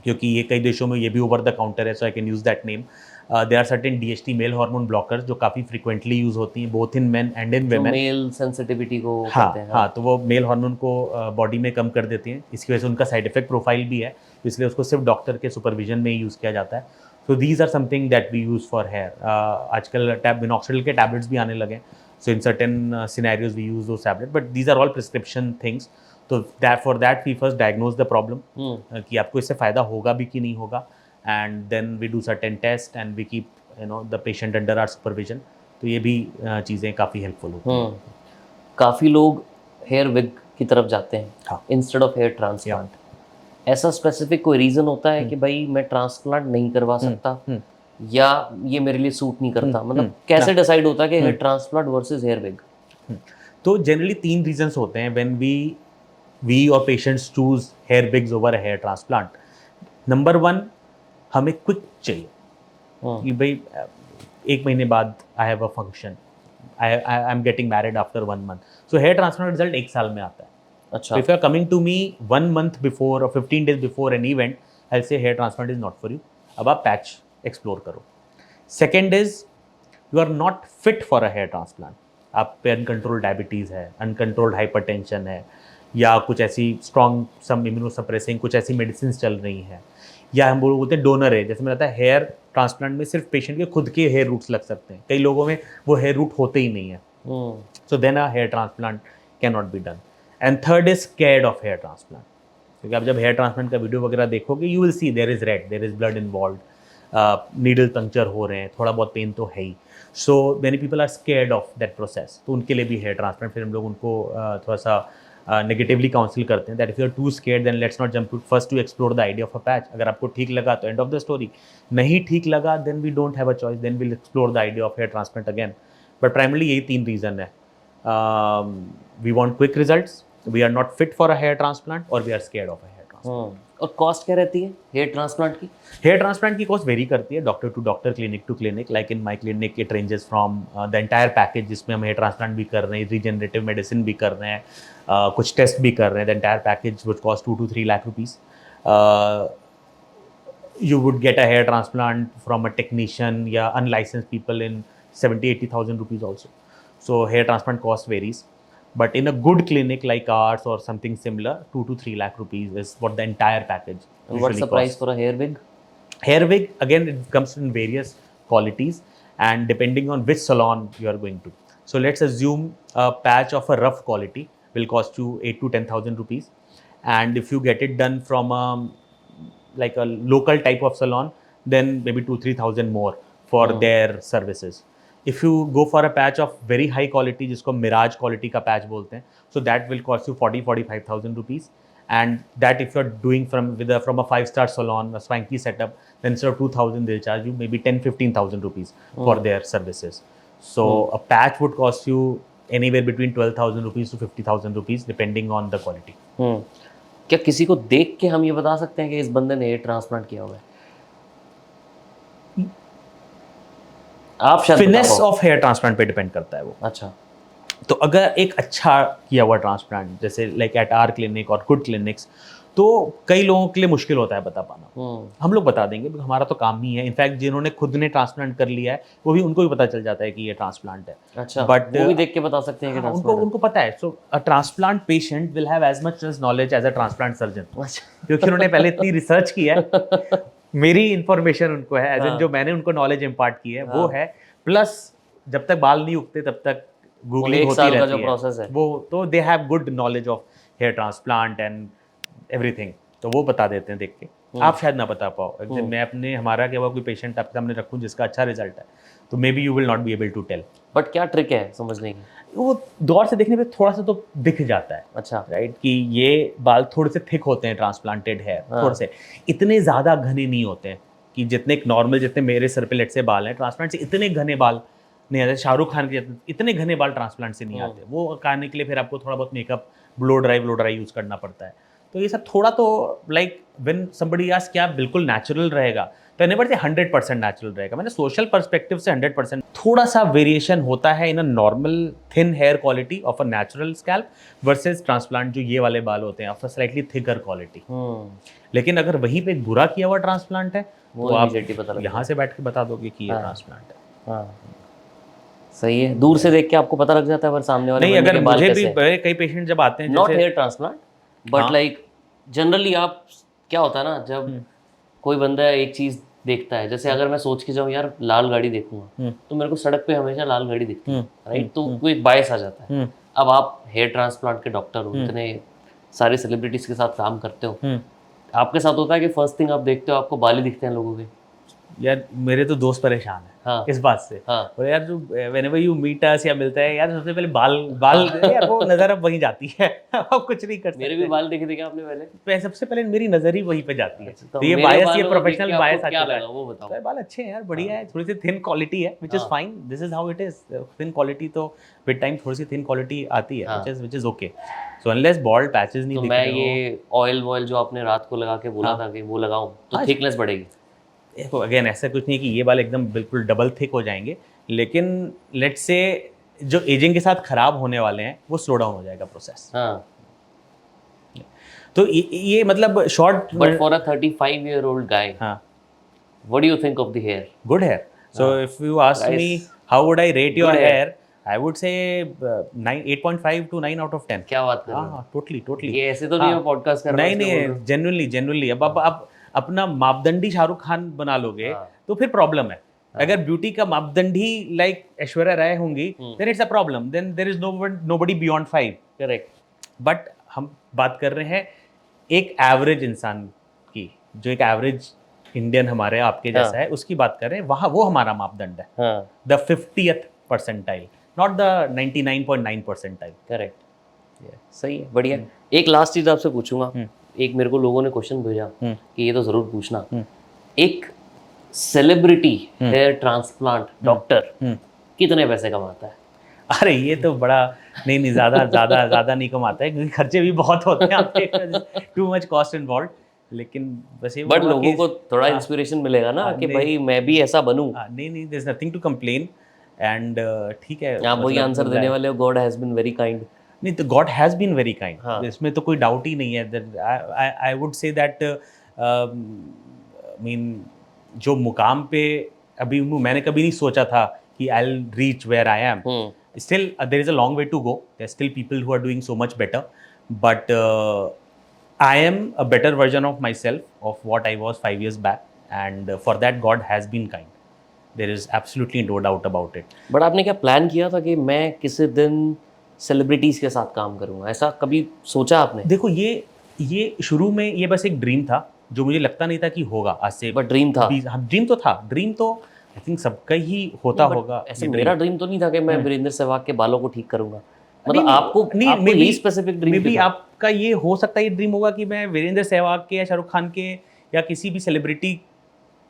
क्योंकि ये कई देशों में ये भी ओवर द काउंटर है, so I can use that name. There are certain DHT male hormone blockers जो काफ़ी फ्रिक्वेंटली यूज़ होती हैं both in men and in जो वेमेन। मेल सेंसिटिविटी को हाँ करते हैं। हाँ, तो वो मेल हार्मोन को बॉडी में कम कर देती हैं, इसकी वजह से उनका साइड इफेक्ट प्रोफाइल भी है, इसलिए उसको सिर्फ डॉक्टर के सुपरविजन में ही यूज़ किया जाता है। So these are something that we use for hair. आजकल मिनॉक्सिडिल के टैबलेट्स भी आने लगे, so in certain scenarios we use दो tablet, but these are all prescription things. तो that for that we first diagnose the problem कि आपको इससे फ़ायदा होगा भी कि नहीं होगा, and then we do certain test and we keep the patient under our supervision. तो ये भी चीज़ें काफ़ी हेल्पफुल होती हैं। काफ़ी लोग हेयर विग की तरफ जाते हैं हाँ। Instead of hair transplant. ऐसा स्पेसिफिक कोई रीज़न होता है कि भाई मैं ट्रांसप्लांट नहीं करवा सकता या ये मेरे लिए सूट नहीं करता, मतलब कैसे डिसाइड होता है कि hair transplant versus hair wig? तो जनरली 3 रीजंस होते हैं व्हेन वी और patients choose hair wigs over hair transplant. Number 1, हमें क्विक चाहिए कि भाई 1 महीने बाद I have a function, I am getting married after 1 month, so hair transplant result 1 साल में आता है। अच्छा। If you are coming to me 1 month before और 15 days before an event, I say hair transplant is not for you, अब आप patch explore करो। Second is you are not fit for a hair transplant, आप पे uncontrolled diabetes है, uncontrolled hypertension है, या कुछ ऐसी स्ट्रॉन्ग सम इम्यूनोसप्रेसिंग कुछ ऐसी मेडिसिन चल रही हैं, या हम बोलते हैं डोनर है, जैसे मैंने बताया हेयर ट्रांसप्लांट में सिर्फ पेशेंट के खुद के हेयर रूट्स लग सकते हैं, कई लोगों में वो हेयर रूट होते ही नहीं है, so then a hair transplant can not be done. And third is scared of hair transplant, क्योंकि आप जब हेयर ट्रांसप्लांट का वीडियो वगैरह देखोगे you will see there is red, there is blood involve, needle puncture हो रहे हैं, थोड़ा बहुत पेन तो है ही। So many people are scared of that process, तो उनके लिए भी हेयर ट्रांसप्लांट फिर हम लोग उनको थोड़ा सा नेगेटिवली काउंसिल करते हैं that if you are too scared then let's not jump first to explore the idea of a patch. अगर आपको ठीक लगा तो एंड ऑफ द स्टोरी, नहीं ठीक लगा then we don't have a choice, then will explore the idea of hair transplant again. But primarily यही 3 reason है, we want quick results, we are not fit for a hair transplant, और we are scared of a hair transplant. और cost क्या रहती है hair transplant की? Hair transplant की cost vary करती है doctor to doctor, clinic to clinic. Like in my clinic it ranges from the entire package, जिसमें हम हेयर ट्रांसप्लांट भी कर रहे हैं, रीजनरेटिव मेडिसिन भी कर रहे हैं, कुछ टेस्ट भी कर रहे हैं, the entire package would cost 2 to 3 lakh rupees. you would get a hair transplant from a technician या unlicensed people in 70,000-80,000 rupees also. So hair transplant cost varies, but in a good clinic like ours or something similar, 2 to 3 lakh rupees is what the entire package And what's usually the price costs. for a hair wig? Hair wig, again, it comes in various qualities and depending on which salon you are going to. So let's assume a patch of a rough quality will cost you 8 to 10,000 rupees, and if you get it done from like a local type of salon, then maybe 2-3,000 more for their services. If you go for a patch of very high quality, जिसको Miraj quality का patch बोलते हैं, so that will cost you 40-45,000 rupees. And that if you're doing from a 5-star salon, a swanky setup, then instead of 2,000 they'll charge you maybe 10-15,000 rupees for their services. So a patch would cost you anywhere between 12,000 rupees to 50,000 rupees depending on the quality. क्या किसी को देख के हम ये बता सकते हैं कि इस बंदे ने हेयर ट्रांसप्लांट किया हुआ है? आप शायद फिनेस बता पाओ। ऑफ हेयर ट्रांसप्लांट पे डिपेंड करता है वो। अच्छा। तो अगर एक अच्छा किया हुआ ट्रांसप्लांट, जैसे लाइक एट आर क्लिनिक और गुड क्लिनिक्स, तो कई लोगों के लिए मुश्किल होता है बता पाना। हम लोग बता देंगे, हमारा तो काम ही है। इनफैक्ट जिन्होंने खुद ने ट्रांसप्लांट कर लिया है वो भी, उनको भी पता चल जाता है कि ये ट्रांसप्लांट है। अच्छा, बट वो भी देख के बता सकते हैं कि ट्रांसप्लांट उनको पता है। So a transplant patient will have as much knowledge as a transplant surgeon, क्योंकि उन्होंने पहले इतनी रिसर्च की है। मेरी इंफॉर्मेशन उनको है, एज इन जो मैंने उनको नॉलेज इम्पार्ट की है वो है। प्लस जब तक बाल नहीं उगते तब तक गूगलिंग होती रहती है, प्रोसेस है वो तो they have good knowledge of hair transplant and everything, तो वो बता देते हैं देख के। आप शायद ना बता पाओ। अगर मैं अपने हमारा क्या हुआ कोई पेशेंट आपके सामने रखूँ जिसका अच्छा रिजल्ट है, तो maybe you will not be able to tell. But क्या ट्रिक है समझने की? वो दौर से देखने पे थोड़ा सा तो दिख जाता है, अच्छा, राइट, कि ये बाल थोड़े से थिक होते हैं ट्रांसप्लांटेड हेयर, हाँ। थोड़े से इतने ज़्यादा घने नहीं होते हैं कि जितने एक नॉर्मल, जितने मेरे सर पे लेट से बाल हैं ट्रांसप्लांट से इतने घने बाल नहीं आते। शाहरुख खान के इतने घने बाल ट्रांसप्लांट से नहीं आते। वो करने के लिए फिर आपको थोड़ा बहुत मेकअप, ब्लो ड्राई यूज़ करना पड़ता है। तो ये सब थोड़ा तो लाइक व्हेन समबडी आस्क्स क्या बिल्कुल नेचुरल रहेगा, तो नेवर से 100% नेचुरल रहेगा। मैंने सोशल पर्सपेक्टिव से 100% थोड़ा सा वेरिएशन होता है in a normal thin hair quality of a natural scalp versus transplant जो ये वाले बाल होते हैं of a slightly thicker quality. लेकिन अगर वहीं पे एक बुरा किया हुआ ट्रांसप्लांट है वो तो आप immediately पता लग यहाँ से बैठ के बता दोगे कि ये हाँ। ट्रांसप्लांट है। हाँ, सही है। दूर से देख के आपको पता लग जाता है पर सामने वाले नहीं, बंदे अगर के बाल मुझे भी कैसे हैं। मेरे कई पेशेंट जब आते हैं नॉट जैसे हेयर ट्रांसप्लांट बट हाँ। लाइक जनरली आप क्या होता है ना, जब कोई बंदा एक चीज देखता है, जैसे अगर मैं सोच के जाऊँ यार लाल गाड़ी देखूंगा, तो मेरे को सड़क पे हमेशा लाल गाड़ी दिखती है, राइट, तो कोई बायस आ जाता है। अब आप हेयर ट्रांसप्लांट के डॉक्टर हो, इतने सारे सेलिब्रिटीज के साथ काम करते हो, आपके साथ होता है कि फर्स्ट थिंग आप देखते हो आपको बाल ही दिखते हैं लोगों के? यार मेरे तो दोस्त परेशान है हाँ। इस बात से। हाँ। और यार जो व्हेनेवर यू मीट अस या मिलता है यार, सबसे पहले बाल बाल यार वो नजर अब वहीं जाती है। आप कुछ नहीं कर सकते। मेरे भी बाल देखे थे क्या आपने पहले? सबसे पहले मेरी नजर ही वहीं पे जाती है। तो तो ये मेरे बायस, बालों ये को देख प्रोफेशनल के आपको बायस आ क्या चुका है। लगा वो बताओ। तो बाल अच्छे हैं यार, बढ़िया है, थोड़ी सी थिन क्वालिटी है which is fine, this is how it is. Thin quality तो विद टाइम थोड़ी सी थिन क्वालिटी आती है, which is okay. So unless bald patches नहीं तो दिख मैं रहे हो। ये ऑयल जो आपने रात को लगा के बोला था कि वो लगाऊं तो थिकनेस बढ़ेगी? देखो अगेन ऐसा कुछ नहीं कि ये बाल एकदम बिल्कुल डबल थिक हो जाएंगे, लेकिन लेट्स से जो एजिंग के साथ खराब होने वाले हैं वो स्लो डाउन हो जाएगा प्रोसेस। हाँ। तो ये मतलब short but for a 35-year-old guy, हाँ, what do you think of the hair? Good hair. So if you ask me how would I rate your Good hair. Hair, I would say 8.5 to 9 out of 10। क्या बात कर रहे हाँ हो? हाँ, totally. ये ऐसे तो नहीं मैं पॉडकास्ट कर रहा हूँ नहीं इसलिए बोल रहा हूँ। नहीं, जेन्युइनली अब आप अपना मापदंडी शाहरुख खान बना लोगे हाँ। तो फिर प्रॉब्लम है। अगर ब्यूटी का मापदंडी लाइक ऐश्वर्या राय होंगी then it's a problem, then there is nobody beyond 5। Correct. But हम बात कर रहे हैं एक एवरेज इंसान की, जो एक एवरेज इंडियन हमारे आपके जैसा है, उसकी बात कर रहे हैं। वहाँ वो हमारा मापदंड है, हाँ। The 50th percentile, not the 99.9 percentile। Correct. सही है, बढ़िया। एक लास्ट चीज आपसे पूछूंगा। एक मेरे को लोगों ने क्वेश्चन भेजा कि ये तो जरूर पूछना, एक सेलिब्रिटी हेयर ट्रांसप्लांट डॉक्टर कितने पैसे कमाता है? अरे ये तो बड़ा नहीं ज़्यादा नहीं कमाता है, क्योंकि खर्चे भी बहुत होते हैं आपके, टू मच कॉस्ट इन्वॉल्व। लेकिन बस ये बट लोगों को थोड़ा इंस्पिरेशन मिलेगा ना कि भाई मैं भी ऐसा बनूं। नहीं there is nothing to complain and ठीक है। आप वही आंसर देने वाले हो, God has been very kind. नहीं तो God has been very kind, इसमें तो कोई डाउट ही नहीं है। I would say that mean जो मुकाम पे अभी मैंने कभी नहीं सोचा था कि I will reach where I am. Still, there is a long way to go. There's still people who are doing so much better, but I am a better version of myself of what I was 5 years back, and for that God has been kind. There is absolutely no doubt about it. But आपने क्या plan किया था कि मैं किसी दिन celebrities के साथ काम करूंगा? ऐसा कभी सोचा आपने? देखो ये शुरू में ये बस एक ड्रीम था जो मुझे लगता नहीं था कि होगा आज से। बट ड्रीम था। ड्रीम तो था, ड्रीम तो आई थिंक सबका ही होता होगा। ऐसे मेरा ड्रीम तो नहीं था कि मैं वीरेंद्र सहवाग के बालों को ठीक करूंगा। मतलब आपको ये स्पेसिफिक ड्रीम मे बी आपका ये हो सकता है, ये ड्रीम होगा कि मैं वीरेंद्र सहवाग के या शाहरुख खान के या किसी भी सेलिब्रिटी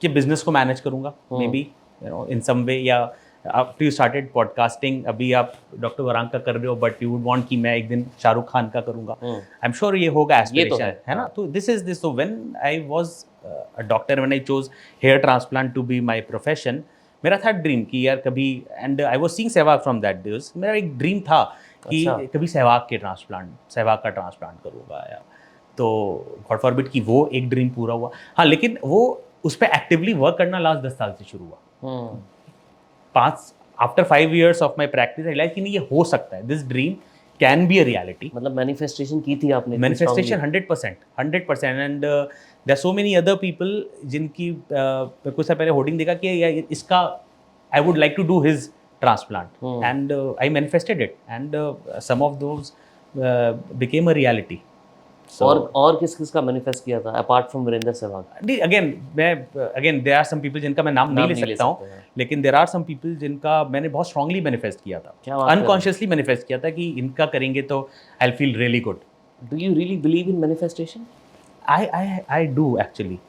के बिजनेस को मैनेज करूंगा, मे बी इन सम वे। या आफ्टर यू स्टार्टेड पॉडकास्टिंग, अभी आप डॉक्टर वरांग का कर रहे हो, बट यू वुड वांट कि मैं एक दिन शाहरुख खान का करूंगा। आई एम श्योर ये होगा एस्पिरेशन, है ना? तो this is this. So when I was a doctor, when I chose hair transplant to be my profession, मेरा था ड्रीम कि यार कभी, and I was seeing Sehwag from that days, मेरा एक ड्रीम था कि कभी सहवाग का ट्रांसप्लांट करूँगा। या तो गॉड फॉरबिड कि वो एक ड्रीम पूरा हुआ। हाँ, लेकिन वो उस पर एक्टिवली वर्क करना लास्ट 10 साल से शुरू हुआ। After 5 years of my practice I realize कि नहीं, ये हो सकता है, this dream can be a reality. मतलब मैनिफेस्टेशन की थी आपने? Manifestation 100%। And there are so many other people जिनकी कुछ साल पहले होर्डिंग देखा कि इसका I would like to do his transplant, and I manifested it, and some of those became a reality. और किस किस का मैनिफेस्ट किया था अपार्ट फ्रॉम वीरेंद्र सहवाग? नहीं, again there are some people जिनका मैं नाम नहीं ले सकता हूँ, हैं। लेकिन देयर आर सम पीपल जिनका मैंने बहुत स्ट्रांगली मैनिफेस्ट किया था, क्या बात कर रहे हैं? अनकॉन्शियसली मैनिफेस्ट किया था कि इनका करेंगे तो I feel really good. Do you really believe in manifestation? I do actually.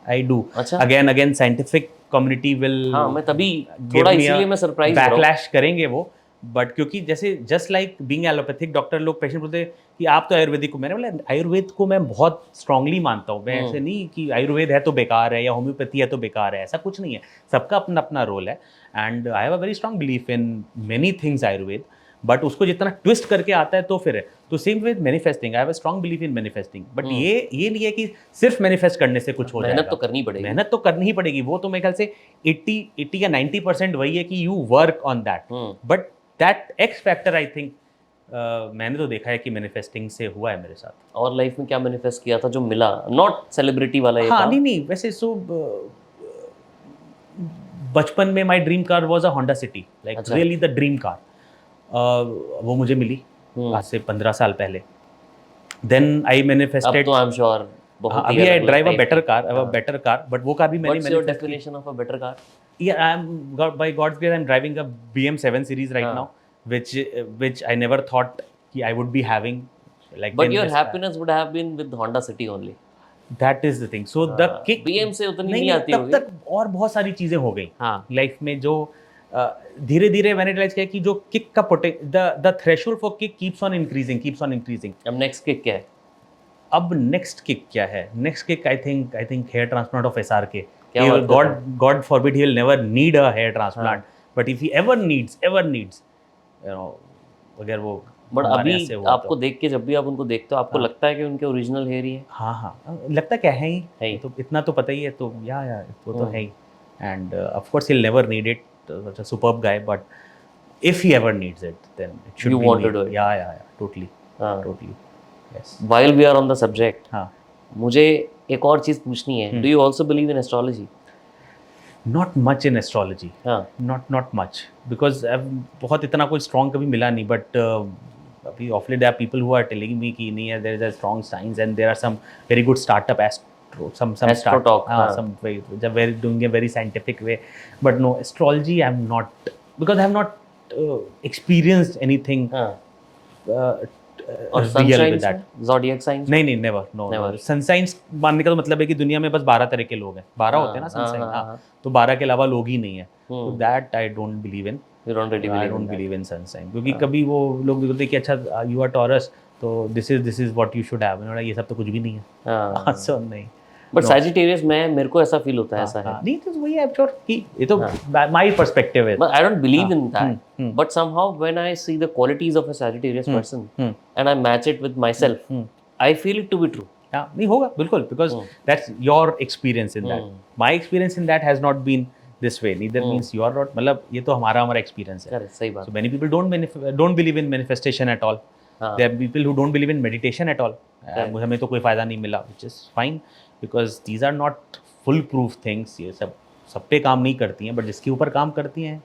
I do. अच्छा. Again scientific community will हाँ, मैं तभी give थोड़ा me a इसीलिए मैं सरप्राइज हो रहा हूँ. backlash करेंगे वो, बट क्योंकि जैसे just like being allopathic doctor, लोग पेशेंट बोलते हैं कि आप तो आयुर्वेदिक को, मैंने बोला आयुर्वेद को मैं बहुत स्ट्रांगली मानता हूँ. मैं ऐसे नहीं कि आयुर्वेद है तो बेकार है या होम्योपैथी है तो बेकार है, ऐसा कुछ नहीं है. सबका अपना अपना रोल है, and I have a very strong belief in many things Ayurveda, but उसको जितना ट्विस्ट करके आता है तो फिर है. तो same with manifesting, I have a strong belief in manifesting, but ये नहीं है कि सिर्फ मैनिफेस्ट करने से कुछ हो जाएगा. मेहनत तो करनी पड़ेगी. मेहनत तो करनी ही पड़ेगी. वो तो मेरे ख्याल से 80 या 90% वही है कि you work on that, but that x factor I think मैंने तो देखा है कि मैनिफेस्टिंग से हुआ है मेरे साथ. और लाइफ में क्या मैनिफेस्ट किया था जो मिला? नॉट सेलिब्रिटी वाला ये हाँ, था. नहीं वैसे बचपन में my dream car was a Honda City, like अच्छा. Really the dream car. वो मुझे मिली आज से 15 साल पहले. देन आई अब मैनिफेस्टेड. तो आई एम श्योर बहुत ही अभी आई अलग ड्राइव अ type बेटर की. Car, a better car, but वो कार भी मैंने What's your manifest की. definition of a better car? Yeah, by God's grace, I'm driving a BM 7 Series right now, which I never thought I would be having. Like But 10 your years back. happiness would have been with Honda City only. That is the thing. So the kick. BM से उतनी नहीं, नहीं आती तब होगी. तक और बहुत सारी चीजें हो गई हाँ. लाइफ में, जो धीरे धीरे मैंने रियलाइज किया कि जो किक का the threshold for kick keeps on increasing. अब नेक्स्ट किक क्या है? अब नेक्स्ट किक क्या है? Next kick I think hair transplant of SRK. क्या बात कर रहे हैं? God forbid he will never need a hair transplant, but if he ever needs, you know, अगर वो बट हमारे अभी ऐसे हुआ आपको देख के, जब भी आप उनको देखते हो, आपको लगता है कि उनके ओरिजिनल हेयर ही है? हाँ, लगता क्या है ही. है ही. तो इतना तो पता ही है, तो या वो तो है ही. And of course he'll never need it, such a superb guy, but if he ever needs it, then it should You be want me. to do it. Yeah, totally. हाँ. Totally. Yes. While we are on the subject, हाँ. मुझे एक और चीज पूछनी है. Do you also believe in astrology? Not much in astrology. हाँ. Not much, because बहुत इतना कोई strong कभी मिला नहीं, but अभी of late there are people who are telling me कि नहीं, there is a strong science and there are some very good startup some Astro Talk, हाँ, some way, they're very doing a very scientific way, but no, astrology I'm not, because I have not experienced anything हाँ. और real sun with signs that. में? Zodiac signs? नहीं, never, no. सन science मानने का तो मतलब है कि दुनिया में बस 12 तरह के लोग हैं. 12 होते हैं ना सन साइन. हाँ, तो 12 के अलावा लोग ही नहीं है. तो that I don't believe in. You don't really I believe in don't that. believe in sun sign, क्योंकि कभी वो लोग बोलते हैं कि अच्छा यू आर टॉरस, तो this is what you should have. ये सब तो कुछ भी नहीं है. हाँ. सो नहीं. बट Sagittarius में मेरे को ऐसा फील होता है, ऐसा है. नहीं, तो वही है श्योर कि ये तो माय पर्सपेक्टिव है. But I don't believe in that. But somehow when I see the qualities of a Sagittarius person and I match it with myself, I feel it to be true. हाँ, नहीं होगा बिल्कुल, because that's your experience in that. My experience in that has not been this way. Neither means you are not. मतलब ये तो हमारा experience है. Correct, सही बात. So many people don't believe in manifestation at all. There are people who don't believe in meditation at all. हमें तो कोई फायदा नहीं मिला, which is fine, because these are not full proof things. ये सब पे काम नहीं करती हैं, but जिसके ऊपर काम करती हैं,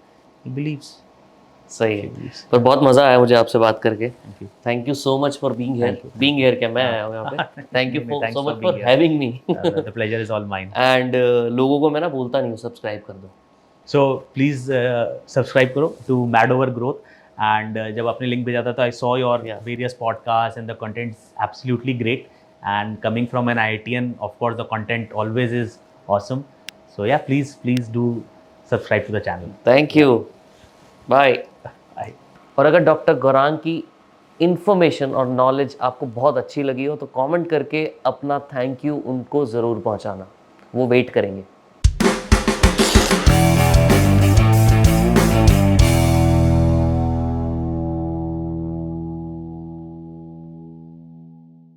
he believes. सही है. पर बहुत मजा आया मुझे आपसे बात करके. Thank you so much for being here. क्या मैं आया हूँ यहाँ पे. Thank you so much for having me. The pleasure is all mine. And लोगों को मैं ना बोलता नहीं हूँ, सब्सक्राइब कर दो. So please subscribe करो to Mad Over Growth. And जब आपने लिंक भेजा था तो I saw your various podcasts and the content's absolutely great. And coming from an IITian, of course the content always is awesome. So yeah, please do subscribe to the channel. Thank you. Bye. और अगर doctor Gaurang की information और knowledge आपको बहुत अच्छी लगी हो तो कमेंट करके अपना थैंक यू उनको ज़रूर पहुंचाना. वो वेट करेंगे.